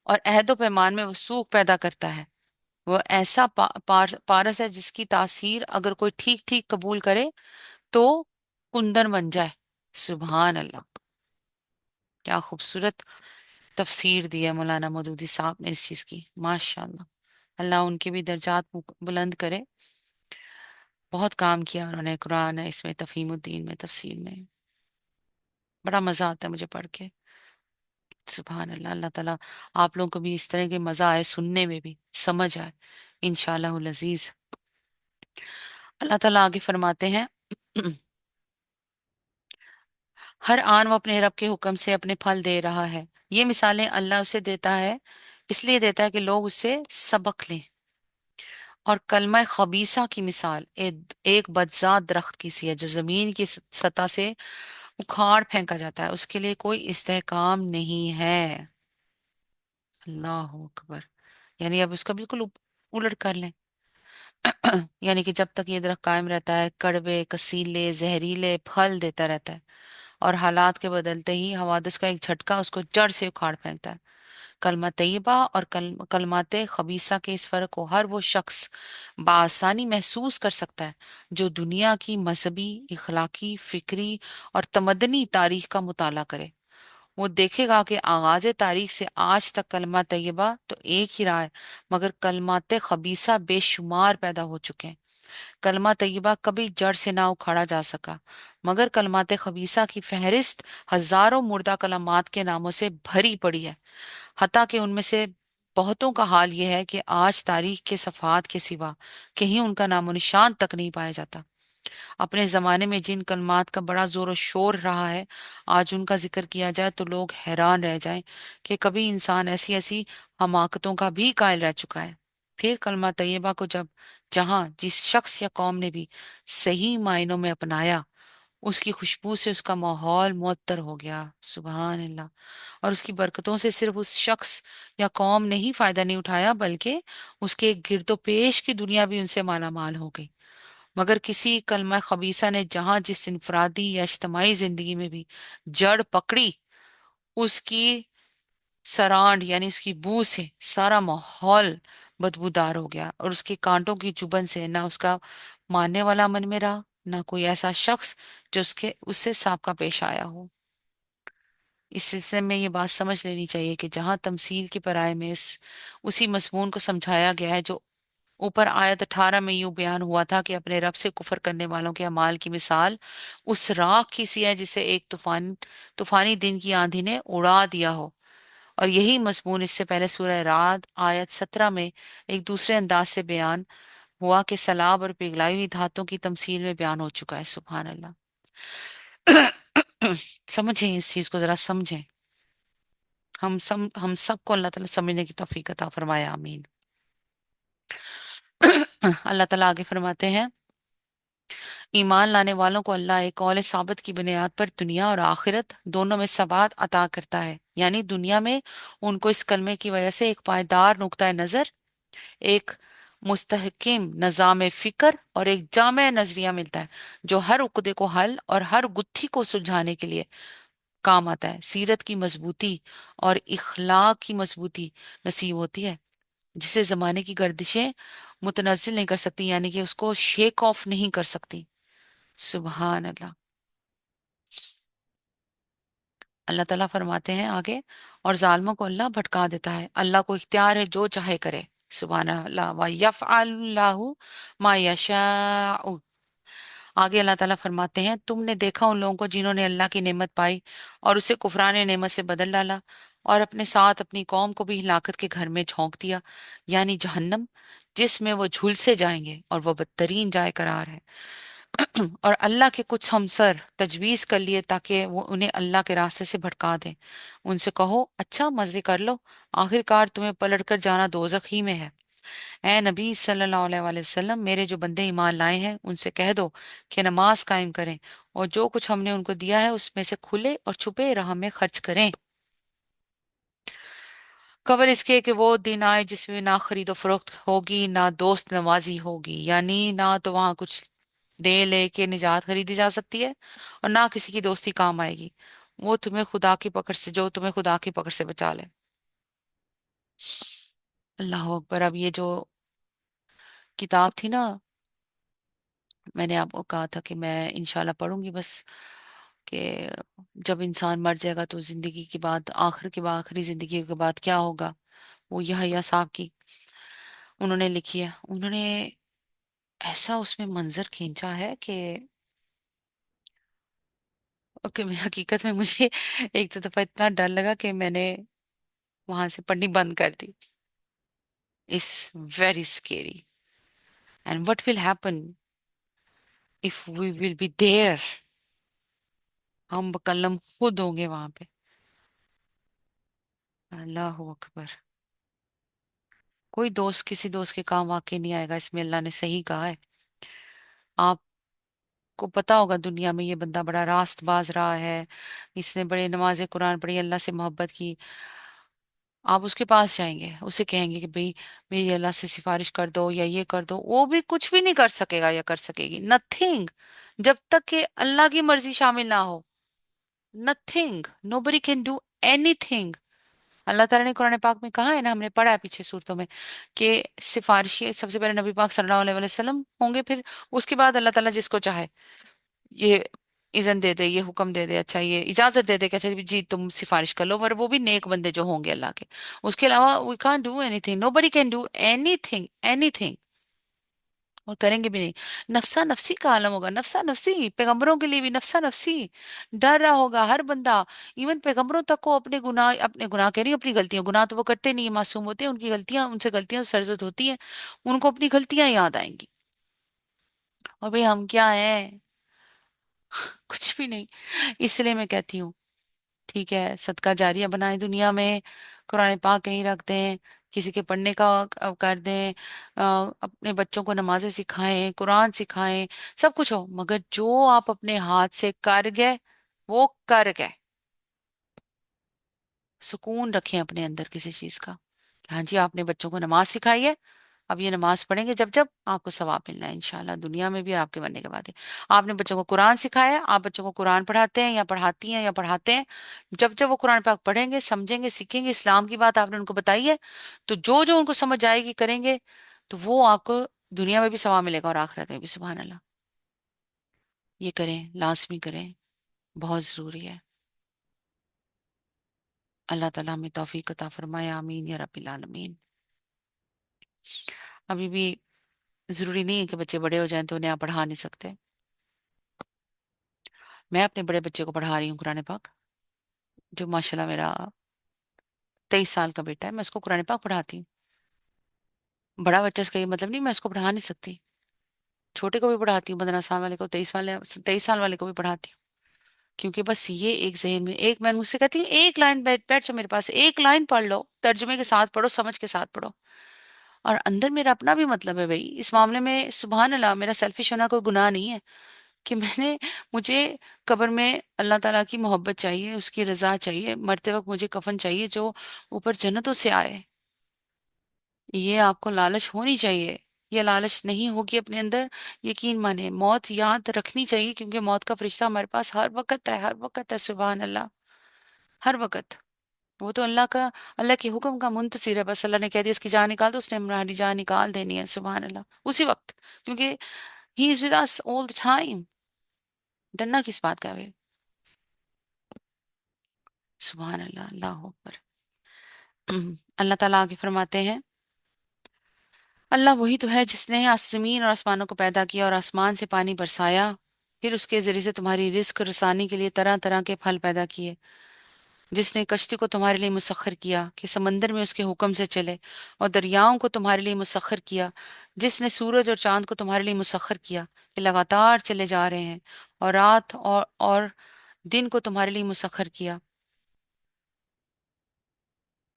और अहद व पैमान में वसूख पैदा करता है। वह ऐसा पारस है जिसकी तासीर अगर कोई ठीक ठीक कबूल करे तो कुंदन बन जाए। सुभान अल्लाह, क्या खूबसूरत तफसीर दी है मौलाना मौदूदी साहब ने इस चीज की, माशाअल्लाह। अल्लाह उनके भी दर्जात बुलंद करे। बहुत काम किया उन्होंने कुरान है इसमें, तफहीमुद्दीन में, तफसीर में। बड़ा मजा आता है मुझे पढ़ के। सुभान अल्लाह। अल्लाह ताला आप लोगों को भी इस तरह के मजा आए, सुनने में भी समझ आए, इंशाअल्लाह अजीज। अल्लाह ताला आगे फरमाते हैं, हर आन वो अपने रब के हुक्म से अपने फल दे रहा है। ये मिसालें अल्लाह उसे देता है, इसलिए देता है कि लोग उससे सबक लें। और कलमा खबीसा की मिसाल एक बदजात दरख्त की सी है जो जमीन की सतह से उखाड़ फेंका जाता है, उसके लिए कोई इस्तेहकाम नहीं है। अल्लाह अकबर। यानी अब उसका बिल्कुल उलट कर लें। यानी कि जब तक ये दरख्त कायम रहता है, कड़वे, कसीले, जहरीले फल देता रहता है और हालात के बदलते ही हवादिस का एक झटका उसको जड़ से उखाड़ फेंकता है। कलमा तैयबा और कलमाते खबीसा के इस फर्क को हर वो शख्स बआसानी महसूस कर सकता है जो दुनिया की मजहबी, इखलाकी, फिक्री और तमदनी तारीख का मुताला करे। वो देखेगा कि आगाज तारीख से आज तक कलमा तैयबा तो एक ही रहा है, मगर कलमाते खबीसा बेशुमार पैदा हो चुके हैं। कलमा तैयबा कभी जड़ से ना उखाड़ा जा सका, मगर कलमाते खबीसा की फहरिस्त हजारों मुर्दा कलमात के नामों से भरी पड़ी है। हत्ता कि उनमें से बहुतों का हाल यह है कि आज तारीख के सफ़ात के सिवा कहीं उनका नामो निशान तक नहीं पाया जाता। अपने जमाने में जिन कलमात का बड़ा जोर और शोर रहा है, आज उनका जिक्र किया जाए तो लोग हैरान रह जाएं कि कभी इंसान ऐसी ऐसी हमाकतों का भी कायल रह चुका है। फिर कलमा तैयबा को जब जहां जिस शख्स या कौम ने भी सही मायनों में अपनाया, उसकी खुशबू से उसका माहौल मुअत्तर हो गया। सुभान अल्लाह। और उसकी बरकतों से सिर्फ उस शख्स या कौम ने ही फायदा नहीं उठाया, बल्कि उसके गिरदो पेश की दुनिया भी उनसे माला माल हो गई। मगर किसी कलमा खबीसा ने जहां जिस इंफरादी या इज्तमाही जिंदगी में भी जड़ पकड़ी, उसकी सरांड यानी उसकी बू से सारा माहौल बदबूदार हो गया और उसके कांटों की चुभन से ना उसका मानने वाला मन में रहा, ना कोई ऐसा शख्स जो उसके उससे साबका पेश आया हो। इस सिलसिले में ये बात समझ लेनी चाहिए कि जहां तमसील की पराय में इस उसी मजमून को समझाया गया है जो ऊपर आयत 18 में यूं बयान हुआ था कि अपने रब से कुफर करने वालों के अमाल की मिसाल उस राख की सी है जिसे एक तूफानी दिन की आंधी ने उड़ा दिया हो। और यही मजमून इससे पहले सूरह राद आयत 17 में एक दूसरे अंदाज से बयान हुआ कि सलाब और पिघलाई हुई धातों की तमसील में बयान हो चुका है। सुभान अल्लाह। समझें, इस चीज को जरा समझें। हम सबको अल्लाह ताला समझने की तौफीक अता फरमाया, आमीन। अल्लाह ताला आगे फरमाते हैं, ईमान लाने वालों को अल्लाह एक कौल साबित की बुनियाद पर दुनिया और आखिरत दोनों में सवाद अता करता है। यानी दुनिया में उनको इस कलमे की वजह से एक पायदार नुक्ता नजर, एक मुस्तहकिम निज़ाम फिक्र और एक जामे नजरिया मिलता है, जो हर उकदे को हल और हर गुत्थी को सुलझाने के लिए काम आता है। सीरत की मजबूती और इखलाक की मजबूती नसीब होती है, जिसे जमाने की गर्दिशें मुतनजिल नहीं कर सकती, यानी कि उसको शेक ऑफ नहीं कर सकती। सुबहान अल्लाह। अल्लाह ताला फरमाते हैं आगे, और जालिमों को अल्लाह भटका देता है। अल्लाह को इख्तियार है जो चाहे करे। सुबहान अल्लाह व यफ़अलुल्लाहु मा यशाउ। आगे अल्लाह ताला फरमाते हैं, तुमने देखा उन लोगों को जिन्होंने अल्लाह की नेमत पाई और उसे कुफरान नेमत से बदल डाला, और अपने साथ अपनी कौम को भी हिलाकत के घर में झोंक दिया, यानी जहन्नम, जिसमें वो झुलसे जाएंगे और वो बदतरीन जाए करार है। और अल्लाह के कुछ हमसर तजवीज कर लिए ताकि वो उन्हें अल्लाह के रास्ते से भटका दें। उनसे कहो, अच्छा मजे कर लो, आखिरकार तुम्हें पलट कर जाना दोजख ही में है। ए नबी सल्लल्लाहु अलैहि वसल्लम, मेरे जो बंदे ईमान लाए हैं उनसे कह दो कि नमाज कायम करें और जो कुछ हमने उनको दिया है उसमें से खुले और छुपे राह में खर्च करें, खबर इसके कि वो दिन आए जिसमें ना खरीदो फरोख्त होगी, ना दोस्त नवाजी होगी, यानी ना तो वहां कुछ दे लेके निजात खरीदी जा सकती है और ना किसी की दोस्ती काम आएगी। वो तुम्हें खुदा की पकड़ से, जो तुम्हें खुदा की पकड़ से बचा ले। अल्लाह अकबर। अब ये जो किताब थी ना, मैंने आपको कहा था कि मैं इंशाल्लाह पढ़ूंगी बस, कि जब इंसान मर जाएगा तो जिंदगी के बाद, आखिर के बाद, आखिरी जिंदगी के बाद क्या होगा, वो यहया साहब की उन्होंने लिखी है। उन्होंने ऐसा उसमें मंजर खींचा है कि ओके, मैं हकीकत में मुझे एक तो दफा इतना डर लगा कि मैंने वहां से पढ़नी बंद कर दी। It's very scary, and what will happen if we will be there. हम बकल्लम खुद होंगे वहां पे। अल्लाह अकबर। कोई दोस्त किसी दोस्त के काम वाकई नहीं आएगा, इसमें अल्लाह ने सही कहा है। आपको पता होगा दुनिया में ये बंदा बड़ा रास्तबाज रहा है, इसने बड़े नमाज कुरान पढ़ी, अल्लाह से मोहब्बत की। आप उसके पास जाएंगे, उसे कहेंगे कि भाई मेरी अल्लाह से सिफारिश कर दो या ये कर दो, वो भी कुछ भी नहीं कर सकेगा या कर सकेगी, नथिंग। जब तक कि अल्लाह की मर्जी शामिल ना हो, nothing, nobody can do anything. Allah ताला ने कुरान पाक में कहा है ना, हमने पढ़ा है पीछे सूरतों में, कि सिफारिशी सबसे पहले नबी पाक सल्लल्लाहु अलैहि वसल्लम होंगे, फिर उसके बाद अल्लाह ताला जिसको चाहे ये इज़न दे दे, ये हुक्म दे दे, अच्छा ये इजाजत दे दे कि अच्छा जी तुम सिफारिश कर लो, पर वो भी नेक बंदे जो होंगे अल्लाह के। उसके अलावा we can't do anything, nobody can do anything, anything. और करेंगे भी नहीं। नफसा नफसी का आलम होगा, नफसा नफसी, पैगंबरों के लिए भी नफसा नफसी। डर रहा होगा हर बंदा। इवन पैगंबरों तक को अपने गुनाह कह रही हूँ, अपनी गलतियां, गुनाह तो वो करते नहीं है, मासूम होते हैं, उनकी गलतियां, उनसे गलतियां सरजद होती हैं, उनको अपनी गलतियां याद आएंगी। और भाई हम क्या हैं, कुछ भी नहीं। इसलिए मैं कहती हूँ, ठीक है, सदका जारिया बनाए दुनिया में, कुरान पाक कहीं रख दें, किसी के पढ़ने का कर दें, अपने बच्चों को नमाजें सिखाएं, कुरान सिखाएं, सब कुछ हो, मगर जो आप अपने हाथ से कर गए वो कर गए। सुकून रखें अपने अंदर किसी चीज का। हाँ जी, आपने बच्चों को नमाज सिखाई है, अब ये नमाज पढ़ेंगे जब जब आपको सवाब मिलना है इंशाल्लाह, दुनिया में भी और आपके मरने के बाद भी। आपने बच्चों को कुरान सिखाया है, आप बच्चों को कुरान पढ़ाते हैं या पढ़ाती हैं या पढ़ाते हैं, जब जब वो कुरान पाक पढ़ेंगे, समझेंगे, सीखेंगे, इस्लाम की बात आपने उनको बताई है, तो जो जो उनको समझ आएगी करेंगे, तो वो आपको दुनिया में भी सवाब मिलेगा और आखिरत में भी। सुभान अल्लाह। ये करें, लाजमी करें, बहुत जरूरी है। अल्लाह ताला हमें तौफीक अता फरमाए, आमीन या रब्बिल आलमीन। अभी भी जरूरी नहीं है कि बच्चे बड़े हो जाएं तो उन्हें आप पढ़ा नहीं सकते। मैं अपने बड़े बच्चे को पढ़ा रही हूँ कुरान पाक, जो माशाल्लाह मेरा 23 साल का बेटा है, मैं उसको कुरान पाक पढ़ाती हूँ। बड़ा बच्चा इसका ये मतलब नहीं मैं उसको पढ़ा नहीं सकती, छोटे को भी पढ़ाती हूँ, 15 साल वाले को, 23 साल वाले को भी पढ़ाती हूँ। क्योंकि बस ये एक जहन में, एक मैं मुझसे कहती हूँ एक लाइन, बैठ बैठ जाओ मेरे पास, एक लाइन पढ़ लो, तर्जुमे के साथ पढ़ो, समझ के साथ पढ़ो। اور اندر میرا اپنا بھی مطلب ہے بھائی اس معاملے میں، سبحان اللہ، میرا سیلفش ہونا کوئی گناہ نہیں ہے کہ مجھے قبر میں اللہ تعالیٰ کی محبت چاہیے، اس کی رضا چاہیے، مرتے وقت مجھے کفن چاہیے جو اوپر جنتوں سے آئے. یہ آپ کو لالچ ہونی چاہیے. یہ لالچ نہیں ہوگی اپنے اندر، یقین مانے موت یاد رکھنی چاہیے، کیونکہ موت کا فرشتہ ہمارے پاس ہر وقت ہے، ہر وقت ہے. سبحان اللہ، ہر وقت. وہ تو اللہ کے حکم کا منتظر ہے. بس اللہ نے کہہ دیا اس کی جان نکال، تو اس نے ہماری جان نکال دینی ہے. سبحان اللہ، اسی وقت. کیونکہ he is with us all the time. ڈرنا کس بات کا ہے؟ سبحان اللہ، اللہ اکبر. اللہ تعالیٰ آگے فرماتے ہیں، اللہ وہی تو ہے جس نے زمین اور آسمانوں کو پیدا کیا اور آسمان سے پانی برسایا، پھر اس کے ذریعے سے تمہاری رزق رسانی کے لیے طرح طرح کے پھل پیدا کیے. جس نے کشتی کو تمہارے لیے مسخر کیا کہ سمندر میں اس کے حکم سے چلے، اور دریاؤں کو تمہارے لیے مسخر کیا. جس نے سورج اور چاند کو تمہارے لیے مسخر کیا کہ لگاتار چلے جا رہے ہیں، اور رات اور دن کو تمہارے لیے مسخر کیا.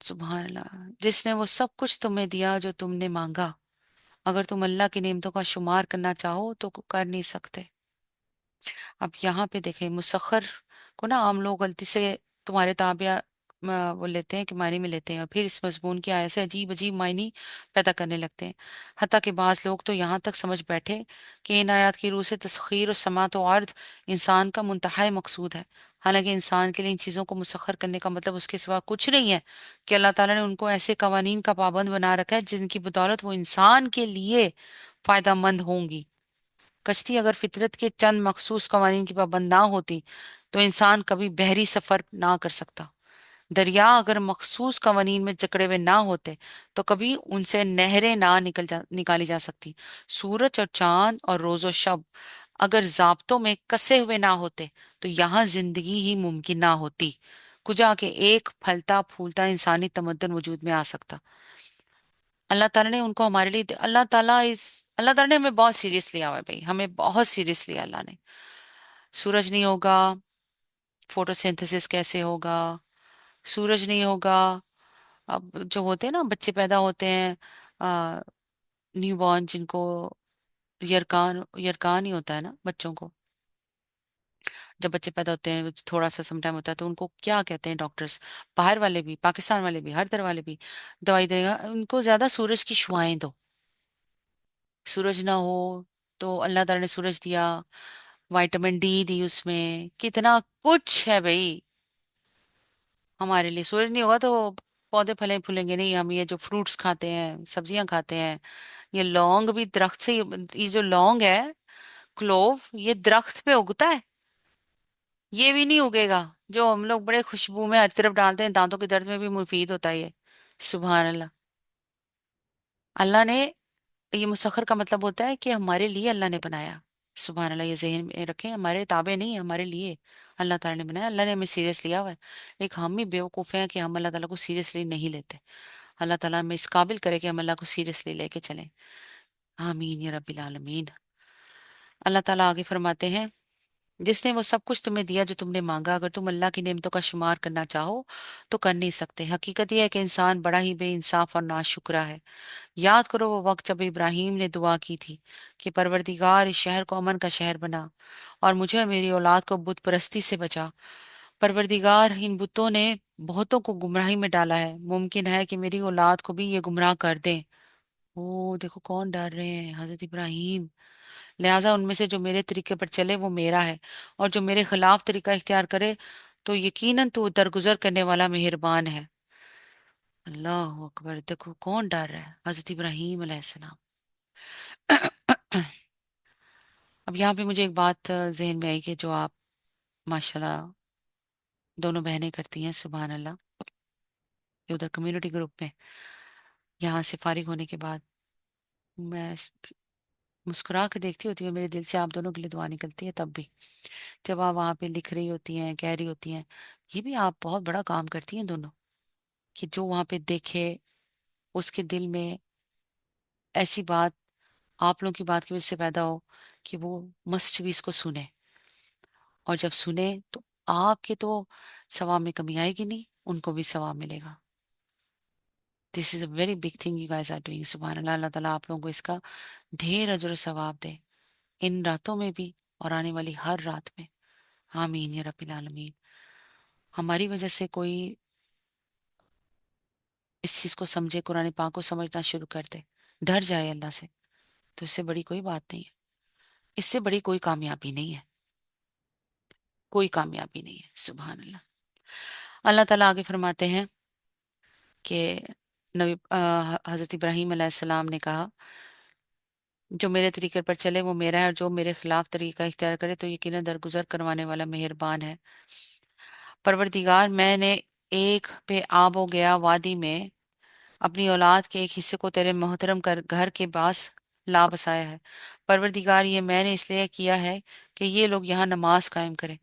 سبحان اللہ. جس نے وہ سب کچھ تمہیں دیا جو تم نے مانگا. اگر تم اللہ کی نعمتوں کا شمار کرنا چاہو تو کر نہیں سکتے. اب یہاں پہ دیکھیں، مسخر کو نا عام لوگ غلطی سے تمہارے تابع وہ لیتے ہیں کہ معنی میں لیتے ہیں، اور پھر اس مضمون کی آیت سے عجیب عجیب معنی پیدا کرنے لگتے ہیں. حتیٰ کہ بعض لوگ تو یہاں تک سمجھ بیٹھے کہ ان آیات کی روح سے تسخیر و سماعت و عرض انسان کا منتہائی مقصود ہے. حالانکہ انسان کے لیے ان چیزوں کو مسخر کرنے کا مطلب اس کے سوا کچھ نہیں ہے کہ اللہ تعالیٰ نے ان کو ایسے قوانین کا پابند بنا رکھا ہے جن کی بدولت وہ انسان کے لیے فائدہ مند ہوں گی. کشتی اگر فطرت کے چند مخصوص قوانین کی پابند نہ ہوتی تو انسان کبھی بحری سفر نہ کر سکتا. دریا اگر مخصوص قوانین میں جکڑے ہوئے نہ ہوتے تو کبھی ان سے نہریں نہ نکالی جا سکتی. سورج اور چاند اور روز و شب اگر ضابطوں میں کسے ہوئے نہ ہوتے تو یہاں زندگی ہی ممکن نہ ہوتی، کجا کہ ایک پھلتا پھولتا انسانی تمدن وجود میں آ سکتا. اللہ تعالیٰ نے ان کو ہمارے لیے اللہ تعالیٰ نے ہمیں بہت سیریس لیا ہوا ہے بھائی، ہمیں بہت سیریس لیا اللہ نے. سورج نہیں ہوگا، فوٹو سینتھسس کیسے ہوگا؟ سورج نہیں ہوگا، اب جو ہوتے ہیں نا بچے پیدا ہوتے ہیں نیو بورن، جن کو یرکان ہی ہوتا ہے نا بچوں کو، جب بچے پیدا ہوتے ہیں تھوڑا سا سم ٹائم ہوتا ہے تو ان کو کیا کہتے ہیں ڈاکٹرز، باہر والے بھی، پاکستان والے بھی، ہر طرح والے بھی دوائی دے گا ان کو زیادہ سورج کی شعائیں دو. سورج نہ ہو تو اللہ تعالیٰ نے سورج دیا، وائٹامن ڈی دی، اس میں کتنا کچھ ہے بھائی ہمارے لیے. سورج نہیں ہوگا تو پودے پھولیں گے نہیں. ہم یہ جو فروٹس کھاتے ہیں، سبزیاں کھاتے ہیں، یہ لونگ بھی درخت سے یہ جو لونگ ہے، کلوو، یہ درخت پہ اگتا ہے. یہ بھی نہیں اگے گا جو ہم لوگ بڑے خوشبو میں ہر طرف ڈالتے ہیں، دانتوں کے درد میں بھی مفید ہوتا ہے یہ. سبحان اللہ. اللہ نے یہ مسخر کا مطلب ہوتا ہے کہ ہمارے لیے اللہ نے بنایا. سبحان اللہ، یہ ذہن میں رکھیں، ہمارے تابع نہیں، ہمارے لیے اللہ تعالیٰ نے بنایا. اللہ نے ہمیں سیریس لیا ہوا ہے. ایک ہم ہی بیوقوف ہیں کہ ہم اللہ تعالیٰ کو سیریسلی نہیں لیتے. اللہ تعالیٰ ہمیں اس قابل کرے کہ ہم اللہ کو سیریسلی لے کے چلیں. آمین یا رب العالمین. اللہ تعالیٰ آگے فرماتے ہیں، جس نے وہ سب کچھ تمہیں دیا جو تم نے مانگا. اگر تم اللہ کی نعمتوں کا شمار کرنا چاہو تو کر نہیں سکتے. حقیقت یہ ہے کہ انسان بڑا ہی بے انصاف اور ناشکرا ہے. یاد کرو وہ وقت جب ابراہیم نے دعا کی تھی کہ پروردگار اس شہر کو امن کا شہر بنا اور مجھے اور میری اولاد کو بت پرستی سے بچا. پروردگار، ان بتوں نے بہتوں کو گمراہی میں ڈالا ہے، ممکن ہے کہ میری اولاد کو بھی یہ گمراہ کر دیں. وہ دیکھو کون ڈر رہے ہیں، حضرت ابراہیم. لہٰذا ان میں سے جو میرے طریقے پر چلے وہ میرا ہے، اور جو میرے خلاف طریقہ اختیار کرے تو یقیناً تو درگزر کرنے والا مہربان ہے. اللہ اکبر. دیکھو کون ڈر رہا ہے، حضرت ابراہیم علیہ السلام. اب یہاں پہ مجھے ایک بات ذہن میں آئی کہ جو آپ ماشاءاللہ دونوں بہنیں کرتی ہیں، سبحان اللہ، کہ ادھر کمیونٹی گروپ میں یہاں سے فارغ ہونے کے بعد میں مسکرا کے دیکھتی ہوتی ہوں، میرے دل سے آپ دونوں کے لیے دعا نکلتی ہے. تب بھی جب آپ وہاں پہ لکھ رہی ہوتی ہیں، کہہ رہی ہوتی ہیں، یہ بھی آپ بہت بڑا کام کرتی ہیں دونوں، کہ جو وہاں پہ دیکھے اس کے دل میں ایسی بات آپ لوگوں کی بات کی وجہ سے پیدا ہو کہ وہ مسٹ بھی اس کو سنے، اور جب سنے تو آپ کے تو ثواب میں کمی آئے گی نہیں، ان کو بھی ثواب ملے گا. This is a very big thing you guys are doing. सुबहान अल्लाह। अल्लाह ताला आप लोगों को इसका ढेर अजर सवाब दे, इन रातों में भी और आने वाली हर रात में। आमीन या रब्बिल आलमीन। हमारी वजह से कोई इस चीज को समझे, कुरान पाक को समझना शुरू कर दे, डर जाए अल्लाह से, तो इससे बड़ी कोई बात नहीं है। इससे बड़ी कोई कामयाबी नहीं है। कोई कामयाबी नहीं है। सुबहान अल्लाह। अल्लाह ताला आगे फरमाते हैं कि नबी हजरत इब्राहीम अलैहिस्सलाम ने कहा, जो मेरे तरीके पर चले वो मेरा है, और जो मेरे खिलाफ तरीका इख्तियार करे तो यकीनन दरगुजर करवाने वाला मेहरबान है। परवरदिगार, मैंने एक पे आबो गया वादी में अपनी औलाद के एक हिस्से को तेरे मोहतरम कर घर के पास ला बसाया है। परवरदिगार, ये मैंने इसलिए किया है कि ये लोग यहाँ नमाज कायम करें।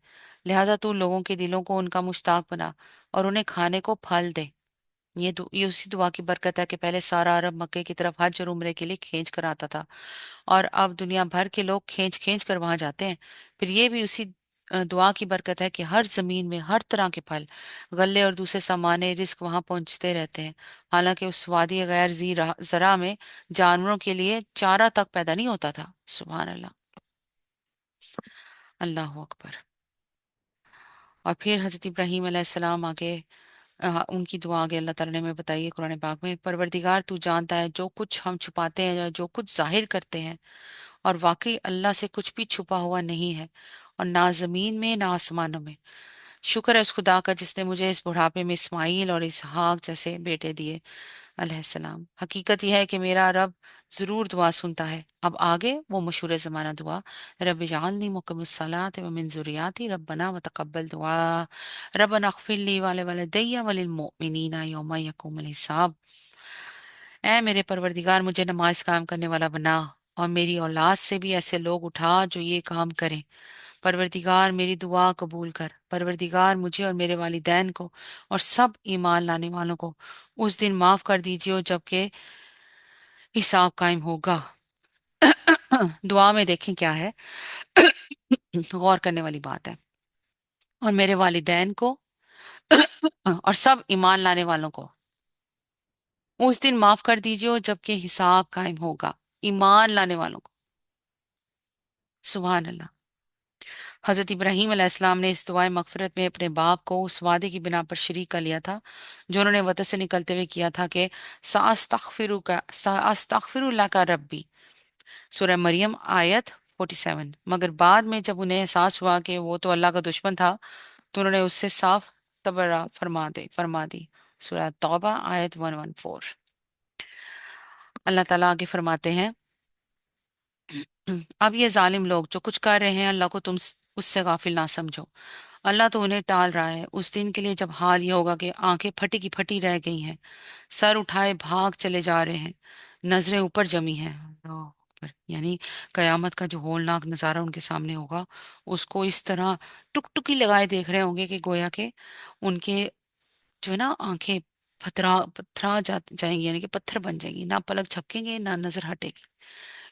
लिहाजा तू लोगों के दिलों को उनका मुश्ताक बना और उन्हें खाने को फल दे। ये उसी दुआ की बरकत है कि पहले सारा अरब मक्के की तरफ हज और उम्रे के लिए खींच कर आता था, और अब दुनिया भर के लोग खींच खींच कर वहां जाते हैं। फिर ये भी उसी दुआ की बरकत है कि हर जमीन में हर तरह के फल, गल्ले और दूसरे सामान्य रिस्क वहां पहुंचते रहते हैं। हालांकि उस वादी गैर जी जरा में जानवरों के लिए चारा तक पैदा नहीं होता था। सुभान अल्लाह। अल्लाह अकबर। और फिर हजरत इब्राहीम अलैहिस्सलाम आगे उनकी दुआ आगे अल्लाह ताला ने हमें बताई है कुरान पाक में। परवरदिगार, तू जानता है जो कुछ हम छुपाते हैं या जो कुछ जाहिर करते हैं, और वाकई अल्लाह से कुछ भी छुपा हुआ नहीं है, और ना जमीन में ना आसमानों में। शुक्र है उस खुदा का जिसने मुझे इस बुढ़ापे में इस्माइल और इसहाक जैसे बेटे दिए अलैहिस्सलाम। हकीकत यह है कि मेरा रब जरूर दुआ सुनता है। अब आगे वो मशहूर जमाना दुआ, रब जालनी मुक़िमुस्सलात व मिन ज़ुर्रिय्यती रब्बना व तक़ब्बल दुआ रब्बना अग़फ़िर ली व लिवालिदैया व लिल-मुअमिनीना यौमा यक़ूमुल हिसाब। ऐ मेरे परवरदिगार, मुझे नमाज कायम करने वाला बना, और मेरी औलाद से भी ऐसे लोग उठा जो ये काम करें। परवरदिगार, मेरी दुआ कबूल कर। परवरदिगार, मुझे और मेरे वालिदैन को और सब ईमान लाने वालों को उस दिन माफ कर दीजिए जबकि हिसाब कायम होगा। दुआ में देखें क्या है। गौर करने वाली बात है। और मेरे वालिदैन को और सब ईमान लाने वालों को उस दिन माफ कर दीजिए जबकि हिसाब कायम होगा। ईमान लाने वालों को। सुभान अल्लाह। हजरत इब्राहीम अलैहिस्सलाम ने इस दुआए मगफिरत में अपने बाप को उस वादे की बिना पर शरीक कर लिया था जो उन्होंने वतन से निकलते हुए किया था कि साअस्तगफिरु लका रब्बी, सूरह मरियम आयत 47। मगर बाद में जब उन्हें एहसास हुआ कि वो तो अल्लाह का दुश्मन था, तो उन्होंने उससे साफ तबर्रा फरमा दी। सूरह तौबा आयत 114। अल्लाह ताला आगे फरमाते हैं, अब ये जालिम लोग जो कुछ कर रहे हैं, अल्लाह को तुम उससे गाफिल ना समझो। अल्लाह तो उन्हें टाल रहा है उस दिन के लिए जब हाल ये होगा कि आंखें फटी की फटी रह गई हैं, सर उठाए भाग चले जा रहे हैं, नजरें ऊपर जमी हैं। अल्लाह अकबर। यानी कयामत का जो होलनाक नजारा उनके सामने होगा, उसको इस तरह टुकटुकी लगाए देख रहे होंगे कि गोया के उनके जो है ना आंखें पथरा जाएंगी, यानी कि पत्थर बन जाएंगी, ना पलक झपकेंगे ना नजर हटेगी।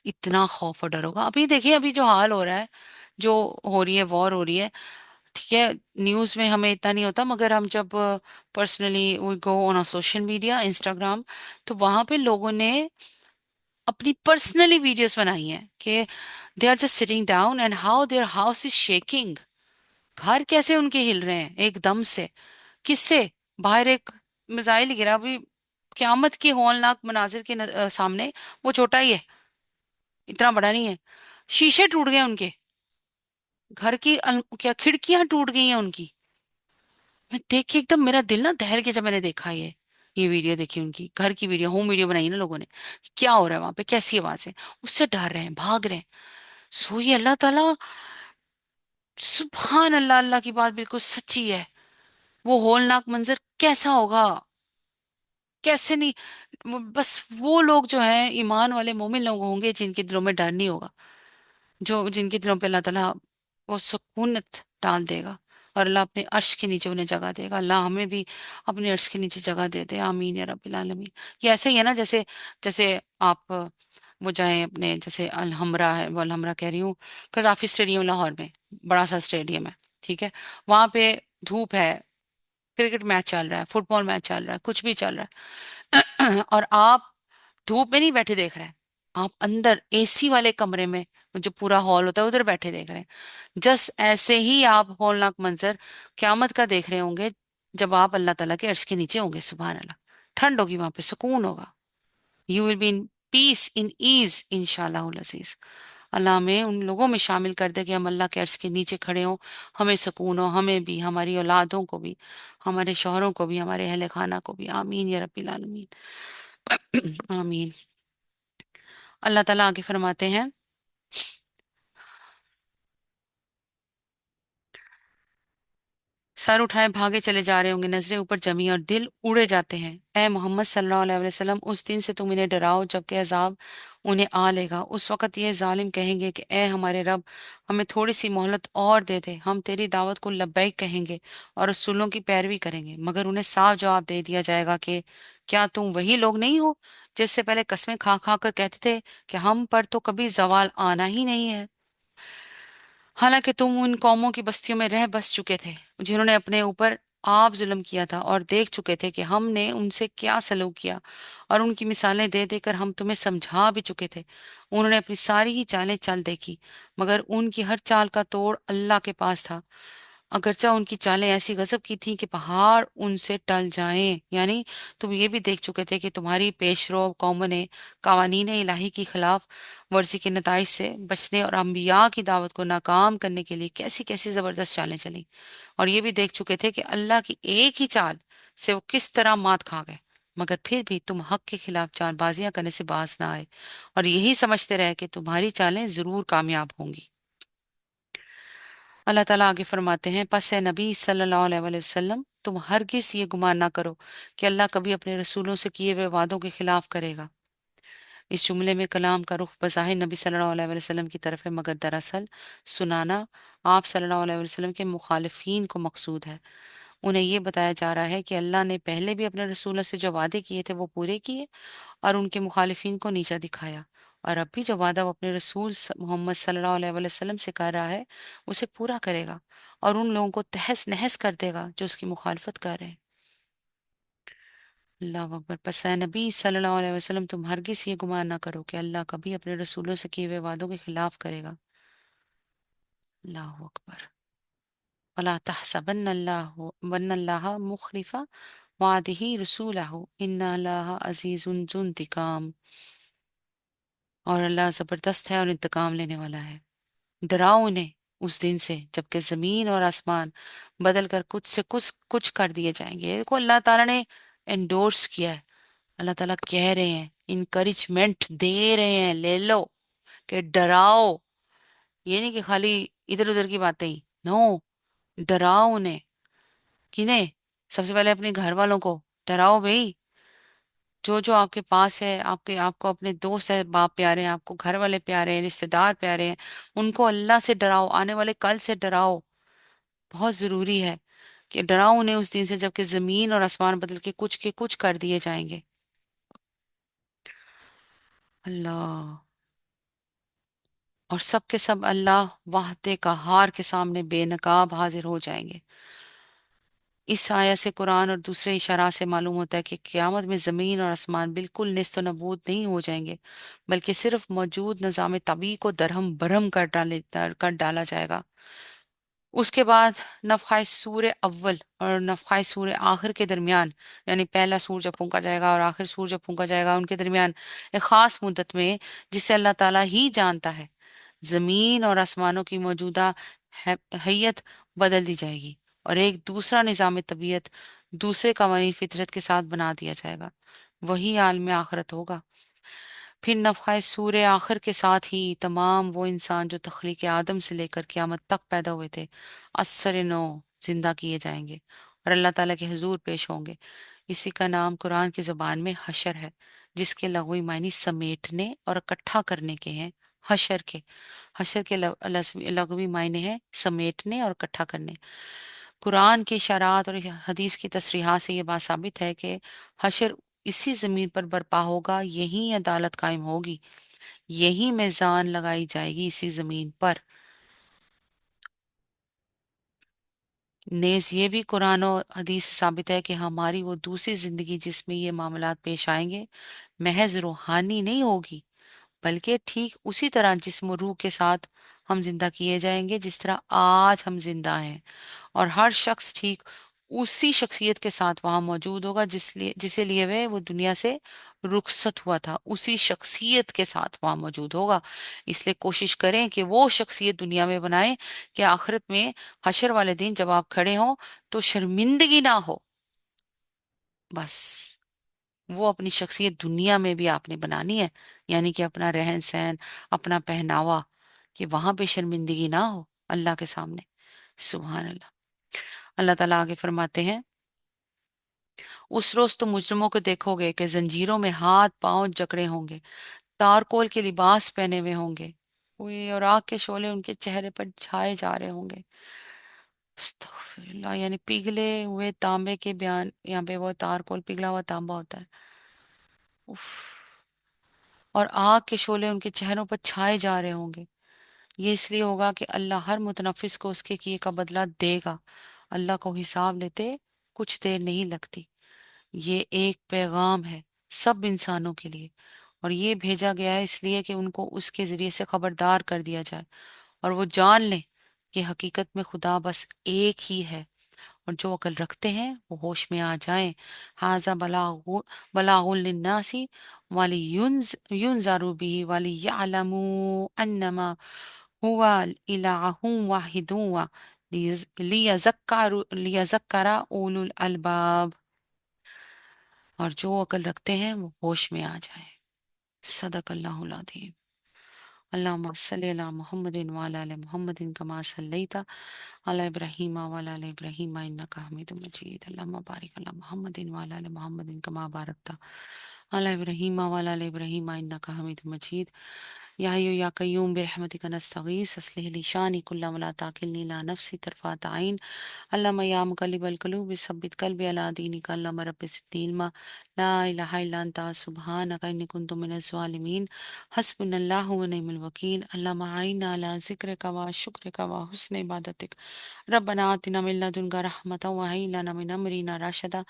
इतना खौफ और डर होगा। अभी देखिए, अभी जो हाल हो रहा है, जो हो रही है, वॉर हो रही है, ठीक है, न्यूज में हमें इतना नहीं होता, मगर हम जब personally we go on social media Instagram, तो वहां पे लोगों ने अपनी पर्सनली वीडियोस बनाई हैं कि they are just sitting down and how their house is shaking. घर कैसे उनके हिल रहे हैं एकदम से। किससे? बाहर एक मिसाइल गिरा। अभी क्यामत की हौलनाक मनाजिर के सामने वो छोटा ही है, इतना बड़ा नहीं है। शीशे टूट गए उनके घर की, क्या खिड़कियां टूट गई हैं उनकी। मैं देख के एकदम मेरा दिल ना दहल के, जब मैंने देखा ये वीडियो देखी उनकी घर की वीडियो, होम वीडियो बनाई ना लोगों ने, कि क्या हो रहा है वहां पे, कैसी आवाज है। उससे डर रहे हैं, भाग रहे हैं। सो ये अल्लाह ताला, सुभान अल्लाह, अल्लाह की बात बिल्कुल सच्ची है। वो होलनाक मंजर कैसा होगा, कैसे नहीं। बस वो लोग जो हैं ईमान वाले मोमिन लोग होंगे जिनके दिलों में डर नहीं होगा, जो जिनके दिलों पे अल्लाह ताला वो सुकूनत डाल देगा, और अल्लाह अपने अर्श के नीचे उन्हें जगह देगा। अल्लाह हमें भी अपने अर्श के नीचे जगह दे दे। आमीन या रब्बिल आलमीन। ये ऐसे ही है ना, जैसे जैसे आप वो जाएं अपने, जैसे अलहमरा है, वो अलहमरा कह रही हूँ, कजाफी स्टेडियम लाहौर में, बड़ा सा स्टेडियम है, ठीक है। वहां पे धूप है, क्रिकेट मैच चल रहा है, फुटबॉल मैच चल रहा है, कुछ भी चल रहा है। और आप धूप में नहीं बैठे देख रहे हैं, आप अंदर एसी वाले कमरे में, जो पूरा हॉल होता है उधर बैठे देख रहे हैं। जस्ट ऐसे ही आप हौलनाक मंजर क्यामत का देख रहे होंगे, जब आप अल्लाह ताला के अर्श के नीचे होंगे। सुभान अल्लाह। ठंड होगी वहां पे, सुकून होगा। You will be in peace, in ease, इंशाल्लाह अजीज। अल्लाह हमें उन लोगों में शामिल कर दे कि हम अल्लाह के अर्श के नीचे खड़े हों, हमें सुकून हो, हमें भी, हमारी औलादों को भी, हमारे शौहरों को भी, हमारे अहले खाना को भी। आमीन या रब्बिल आलमीन। आमीन। अल्लाह ताला आगे फरमाते हैं, सर उठाए भागे चले जा रहे होंगे, नजरें ऊपर जमी और दिल उड़े जाते हैं। ए मोहम्मद सल्लल्लाहु अलैहि वसल्लम, उस दिन से तुम इन्हें डराओ जबकि अजाब उन्हें आ लेगा। उस वक़्त ये जालिम कहेंगे कि ए हमारे रब, हमें थोड़ी सी मोहलत और दे दे, हम तेरी दावत को लब्बैक कहेंगे और रसूलों की पैरवी करेंगे। मगर उन्हें साफ जवाब दे दिया जाएगा कि क्या तुम वही लोग नहीं हो जिससे पहले कस्में खा खा कर कहते थे कि हम पर तो कभी जवाल आना ही नहीं है। हालांकि तुम उन कौमों की बस्तियों में रह बस चुके थे जिन्होंने अपने ऊपर आप जुल्म किया था, और देख चुके थे कि हमने उनसे क्या सलूक किया, और उनकी मिसालें दे देकर हम तुम्हें समझा भी चुके थे। उन्होंने अपनी सारी ही चालें चल देखी, मगर उनकी हर चाल का तोड़ अल्लाह के पास था। अगरचा उनकी चालें ऐसी गजब की थीं कि पहाड़ उनसे टल जाएं। यानी तुम ये भी देख चुके थे कि तुम्हारी पेशरो कौमों ने कवानीन इलाही की खिलाफ वर्जी के नतज से बचने और अम्बिया की दावत को नाकाम करने के लिए कैसी कैसी जबरदस्त चालें चली। और ये भी देख चुके थे कि अल्लाह की एक ही चाल से वो किस तरह मात खा गए। मगर फिर भी तुम हक के खिलाफ चालबाजियां करने से बाज ना आए, और यही समझते रहे कि तुम्हारी चालें जरूर कामयाब होंगी। अल्लाह ताला आगे फरमाते हैं, पस ए नबी सल्लल्लाहु अलैहि वसल्लम, तुम हरगिज ये गुमान ना करो कि अल्लाह कभी अपने रसूलों से किए हुए वादों के खिलाफ करेगा। इस जुमले में कलाम का रुख बज़ाहिर नबी सल्लल्लाहु अलैहि वसल्लम की तरफ है, मगर दरअसल सुनाना आप सल्लल्लाहु अलैहि वसल्लम के मुखालिफिन को मकसूद है। उन्हें ये बताया जा रहा है कि अल्लाह ने पहले भी अपने रसूलों से जो वादे किए थे वो पूरे किए, और उनके मुखालिफिन को नीचा दिखाया। और अब भी जो वादा वो अपने रसूल मोहम्मद सल्लल्लाहु अलैहि वसल्लम से कर रहा है उसे पूरा करेगा, और उन लोगों को तहस नहस कर देगा जो उसकी मुखालफत कर रहे हैं। अल्लाह अकबर। पस ए नबी सल्लल्लाहु अलैहि वसल्लम, तुम हरगिज ये गुमान ना करो कि अल्लाह कभी अपने रसूलों से किए हुए वादों के खिलाफ करेगा। अल्लाह अकबर। वला तहसबन्न अल्लाह मुखलिफा वादिही रसूलहू इन्ना अल्लाह अजीजुन जुन्तिकाम। और अल्लाह जबरदस्त है और इंतकाम लेने वाला है। डराओ उन्हें उस दिन से जबकि जमीन और आसमान बदल कर कुछ से कुछ कुछ कर दिए जाएंगे। देखो अल्लाह ताला ने एंडोर्स किया है। अल्लाह ताला कह रहे हैं, इनकरेजमेंट दे रहे हैं, ले लो, कि डराओ। ये नहीं कि खाली इधर उधर की बातें ही। नो, डराओ उन्हें। किन्हें? सबसे पहले अपने घर वालों को डराओ भाई। जो जो आपके पास है, आपके आपको अपने दोस्त है, बाप प्यारे हैं, आपको घर वाले प्यारे हैं, रिश्तेदार प्यारे हैं, उनको अल्लाह से डराओ, आने वाले कल से डराओ। बहुत जरूरी है कि डराओ उन्हें उस दिन से जबकि जमीन और आसमान बदल के कुछ कर दिए जाएंगे। अल्लाह। और सब के सब अल्लाह वाहते कहार के सामने बेनकाब हाजिर हो जाएंगे। इस आयत से कुरान और दूसरे इशारा से मालूम होता है कि क़यामत में ज़मीन और आसमान बिल्कुल नेस्त नबूद नहीं हो जाएंगे, बल्कि सिर्फ मौजूद निज़ाम तबी को दरहम बरहम कर डाला जाएगा। उसके बाद नफ़ख़ाए सूर अव्वल और नफ़ख़ाए सूर आखिर के दरमियान, यानी पहला सूर जब फूंका जाएगा और आखिर सूर जब फूंका जाएगा, उनके दरमियान एक ख़ास मुद्दत में, जिसे अल्लाह ताला ही जानता है, जमीन और आसमानों की मौजूदा हैयत बदल दी जाएगी, और एक दूसरा निज़ाम तबीयत दूसरे कवानीन फितरत के साथ बना दिया जाएगा। वही आलम आखरत होगा। फिर नफ़ख़ाए सूरे आखिर के साथ ही तमाम वो इंसान जो तख्लीक आदम से लेकर क़यामत तक पैदा हुए थे असर नो जिंदा किए जाएंगे और अल्लाह ताला के हुजूर पेश होंगे। इसी का नाम कुरान की ज़ुबान में हशर है, जिसके लगवी मायने समेटने और इकट्ठा करने के हैं। हशर के लगवी मायने हैं समेटने और इकट्ठा करने। कुरान की इशारात और हदीस की तसरीहात से ये बात साबित है कि हशर इसी जमीन पर बर्पा होगा, यही अदालत कायम होगी, यही मीज़ान लगाई जाएगी इसी जमीन पर। नेज़ ये भी कुरान और हदीस से साबित है कि हमारी वो दूसरी जिंदगी जिसमें ये मामलात पेश आएंगे महज रूहानी नहीं होगी, बल्कि ठीक उसी तरह जिस्म और रूह के साथ हम जिंदा किए जाएंगे जिस तरह आज हम जिंदा हैं। और हर शख्स ठीक उसी शख्सियत के साथ वहां मौजूद होगा जिसे लिए वह वो दुनिया से रुखसत हुआ था, उसी शख्सियत के साथ वहां मौजूद होगा। इसलिए कोशिश करें कि वो शख्सियत दुनिया में बनाएं कि आखिरत में हशर वाले दिन जब आप खड़े हों तो शर्मिंदगी ना हो। बस वो अपनी शख्सियत दुनिया में भी आपने बनानी है, यानी कि अपना रहन सहन, अपना पहनावा, कि वहां पे शर्मिंदगी ना हो अल्लाह के सामने। सुभान अल्लाह। अल्लाह ताला आगे फरमाते हैं, उस रोज तो मुजरिमों को देखोगे कि जंजीरों में हाथ पांव जकड़े होंगे, तारकोल के लिबास पहने हुए होंगे, हुए और आग के शोले उनके चेहरे पर छाए जा रहे होंगे। अस्तगफिरुल्लाह, यानी पिघले हुए तांबे के बयान, यहाँ पे वो तारकोल पिघला हुआ तांबा होता है। उफ। और आग के शोले उनके चेहरों पर छाए जा रहे होंगे। ये इसलिए होगा कि अल्लाह हर मुतनफिस को उसके किए का बदला देगा। अल्लाह को हिसाब लेते कुछ देर नहीं लगती। ये एक पैगाम है सब इंसानों के लिए, और ये भेजा गया है इसलिए कि उनको उसके जरिए से खबरदार कर दिया जाए और वो जान लें कि हकीकत में खुदा बस एक ही है, और जो अकल रखते हैं वो होश में आ जाएं। हाजा बलागुल लिन्नासी वाली युनज़ारु बिही वाली यअलमू अन्नमा हुवा इलाहु वाहिदु व लियज़क्करा उलुल अलबाब। और जो अकल रखते हैं वो होश में आ जाए। सदकल्लाहुल अज़ीम। अल्लाहुम्मा सल्लि अला मुहम्मदिन व अला आलि मुहम्मदिन कमा सल्लैता अला इब्राहीम व अला आलि इब्राहीम इन्नका हमीदुम मजीद। अल्लाहुम्मा बारिक अला मुहम्मदिन व अला आलि मुहम्मदिन कमा बारकता अला इब्राहीम व अला आलि इब्राहीम इन्नका हमीदुम मजीद। या हय्यु या कय्यूम बिरहमतिका नस्तगीस अस्लिह ली शानी कुल्ला वला ताकिलनी ला नफ्सी तरफात आइन। अल्लाहुम्मा या मुक़ल्लिबल क़ुलूब सब्बित क़ल्बी अला दीनिका। अल्लाहुम्मा रब्बि ज़िदनी इल्मा ला इलाहा इल्ला अंता सुब्हानका इन्नी कुन्तु मिनज़ ज़ालिमीन। हस्बुनल्लाहु व निअमल वकील। अल्लाहुम्मा अइन्ना अला ज़िक्रिका व शुक्रिका व हुस्न इबादतिक। रब्बना आतिना मिन लदुनका रहमतन व हय्यि लना मिन अमरिना रशदा।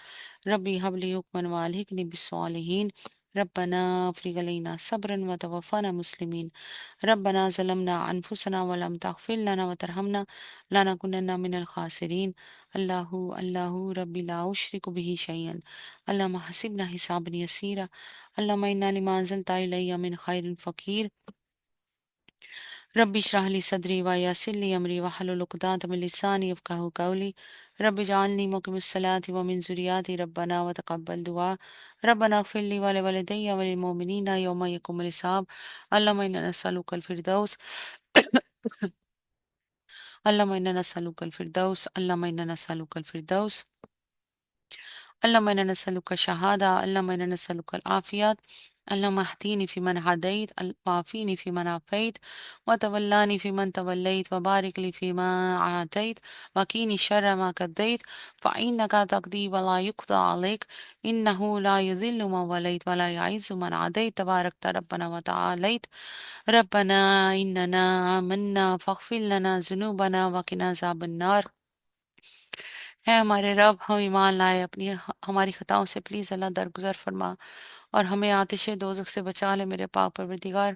रब्बी हब ली हुक्मन व अलहिक़नी बिस्सॉलिहीन। रब्बना अफ़रिग़ अलैना सब्रन व तवफ़्फ़ना मुस्लिमीन। रब्बना ज़लमना अनफुसना व लम तग़फ़िर लना व तरहमना लनकुनन्ना मिनल ख़ासिरीन। अल्लाहु अल्लाहु रब्बी ला उशरिकु बिही शैअन। अल्लाहुम्मा हसिबना हिसाबन यसीरा। अल्लाहुम्मा इन्ना लिमा अंज़लता इलैया मिन ख़ैरिन फ़क़ीर। रब्बि इश्रह ली सदरी व यस्सिर ली अमरी वहलुल उक़दतम मिन लिसानी यफ़क़हू क़ौली। रब्बि इजअलनी मुक़िमस्सलाति व मिन ज़ुर्रिय्यति रब्बना व तक़ब्बल दुआ। रब्बना इग़फ़िर ली व लिवालिदैया व लिल-मुमिनीना यौम यक़ूमुल हिसाब। अल्लाहुम्मा इन्ना नस्अलुकल फ़िरदौस। अल्लाहुम्मा इन्ना नस्अलुकल फ़िरदौस। अल्लाहुम्मा इन्ना नस्अलुकल फ़िरदौस। اللهم إنا نسألك الشهادة. اللهم إنا نسألك العافية. اللهم اهديني فيمن هديت وعافيني فيمن عافيت وتولاني فيمن توليت وبارك لي فيما أعطيت وقيني شر ما قضيت فإنك تقضي ولا يقضى عليك إنه لا يذل من وليت ولا يعز من عاديت تباركت ربنا وتعاليت. ربنا إننا آمنا فاغفر لنا ذنوبنا وقنا عذاب النار. है हमारे रब, हम ईमान लाए, अपनी हमारी खताओं से प्लीज़ अल्लाह दरगुजर फरमा और हमें आतिश दोज़ख से बचा ले मेरे पाक परवरदिगार।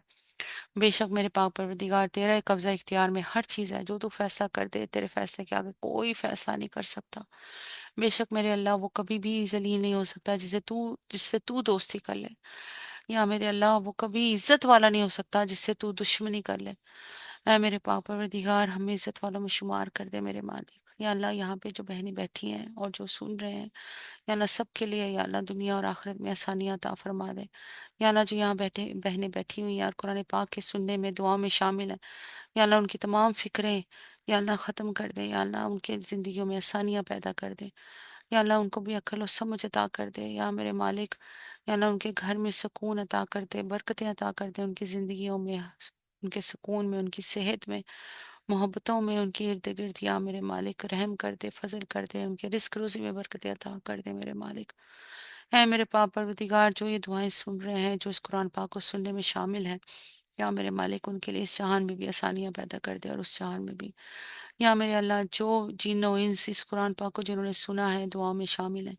बेशक मेरे पाक परवरदिगार तेरा ही कब्ज़ा इख्तियार में हर चीज़ है, जो तू फैसला कर दे तेरे फैसले के आगे कोई फैसला नहीं कर सकता। बेशक मेरे अल्लाह वो कभी भी जलील नहीं हो सकता जिससे तू दोस्ती कर ले, या मेरे अल्लाह वो कभी इज्जत वाला नहीं हो सकता जिससे तू दुश्मनी कर ले। ऐ मेरे पाक परवरदिगार हमें इज्जत वालों में शुमार कर दे मेरे मालिक। या अल्लाह यहाँ पे जो बहनें बैठी हैं और जो सुन रहे हैं, या अल्लाह सब के लिए, या अल्लाह दुनिया और आखिरत में आसानियाँ अता फरमा दे। या अल्लाह जो यहाँ बैठे बहनें बैठी हुई हैं और कुरान पाक के सुनने में दुआ में शामिल हैं, या अल्लाह उनकी तमाम फ़िक्रें या अल्लाह ख़त्म कर दे, या अल्लाह उनके ज़िंदगियों में आसानियाँ पैदा कर दे, या अल्लाह उनको भी अक्ल और समझ अता कर दे या मेरे मालिक। या अल्लाह उनके घर में सुकून अता कर दे, बरकतें अता कर दे उनकी ज़िंदगियों में, उनके सुकून में, उनकी सेहत में, मोहब्बतों में, उनके इर्द गिर्द। या मेरे मालिक रहम कर दे, फजल कर दे, उनके रिस्क रोज़ी में बरकतें अता कर दे मेरे मालिक। है मेरे पाक परवरदिगार जो ये दुआएं सुन रहे हैं, जो इस कुरान पाक को सुनने में शामिल हैं, یا میرے مالک ان کے لیے اس جہان میں بھی آسانیاں پیدا کر دے اور اس جہان میں بھی۔ یا میرے اللہ، جو جن و انس اس قرآن پاک کو جنہوں نے سنا ہے دعاؤں میں شامل ہیں،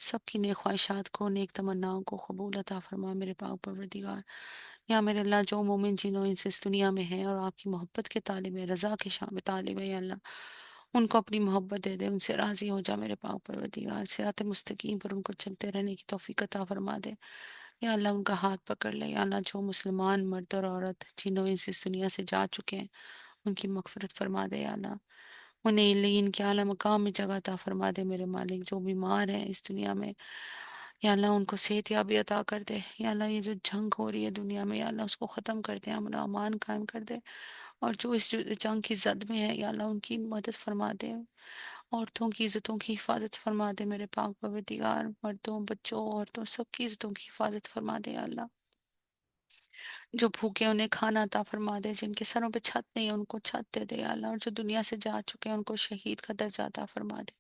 سب کی نیک خواہشات کو، نیک تمناؤں کو قبول عطا فرما میرے پاک پروردگار۔ یا میرے اللہ، جو مومن جن و انس اس دنیا میں ہیں اور آپ کی محبت کے طالب ہیں، رضا کے شام طالب ہیں، یا اللہ ان کو اپنی محبت دے دے، ان سے راضی ہو جا میرے پاک پروردگار، صراط مستقیم پر ان کو چلتے رہنے کی توفیق عطا فرما دے۔ یا اللہ ان کا ہاتھ پکڑ لے، یا اللہ جو مسلمان مرد اور عورت جنوں انس اس دنیا سے جا چکے ہیں ان کی مغفرت فرما دے، یا اللہ انہیں علیین کے اعلیٰ مقام میں جگہ عطا فرما دے میرے مالک۔ جو بیمار ہیں اس دنیا میں، یا اللہ ان کو صحت یابی عطا کر دے، یا اللہ یہ جو جنگ ہو رہی ہے دنیا میں، یا اللہ اس کو ختم کر دے، امن و امان قائم کر دے، اور جو اس جنگ کی زد میں ہے یا اللہ ان کی مدد فرما دے، عورتوں کی عزتوں کی حفاظت فرما دے میرے پاک پروردگار، مردوں بچوں عورتوں سب کی عزتوں کی حفاظت فرما دے، یا اللہ جو بھوکے انہیں کھانا عطا فرما دے، جن کے سروں پہ چھت نہیں ہے ان کو چھت دے دے یا اللہ، اور جو دنیا سے جا چکے ہیں ان کو شہید کا درجہ عطا فرما دے۔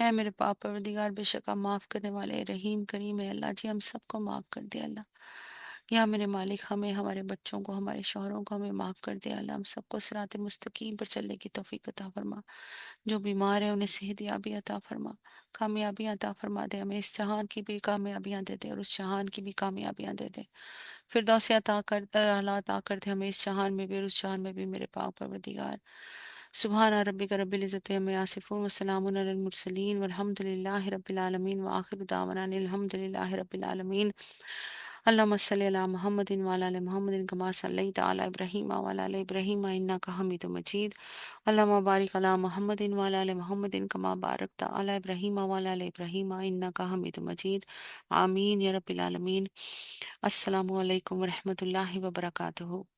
اے میرے پاک پروردگار، بے شک آپ معاف کرنے والے رحیم کریم ہے اللہ جی، ہم سب کو معاف کر دے اللہ۔ یا میرے مالک، ہمیں ہمارے بچوں کو ہمارے شوہروں کو ہمیں معاف کر دے اللہ، ہم سب کو صراط مستقیم پر چلنے کی توفیق عطا فرما۔ جو بیمار ہیں انہیں صحت یابی عطا فرما، کامیابی عطا فرما دے، ہمیں اس جہان کی بھی کامیابیاں دے دے اور اس جہان کی بھی کامیابیاں دے دے، فردوس عطا کر اعلیٰ عطا کر دے ہمیں اس جہان میں بھی اور اس جہان میں بھی میرے پاک پروردگار۔ سبحان ربک رب العزت عما یصفون وسلام علی المرسلین والحمد للہ رب العالمین وآخر دعوانا ان الحمد للہ رب العالمین۔ اللہم صلی علی محمد وعلی آل محمد کما صلیت علی ابراہیم وعلی آل ابراہیم انک حمید مجید۔ اللہم بارک علی محمد وعلی آل محمد کما بارکت علی ابراہیم وعلی آل ابراہیم انک حمید مجید۔ آمین یا رب العالمین۔ السلام علیکم ورحمۃ اللہ وبرکاتہ۔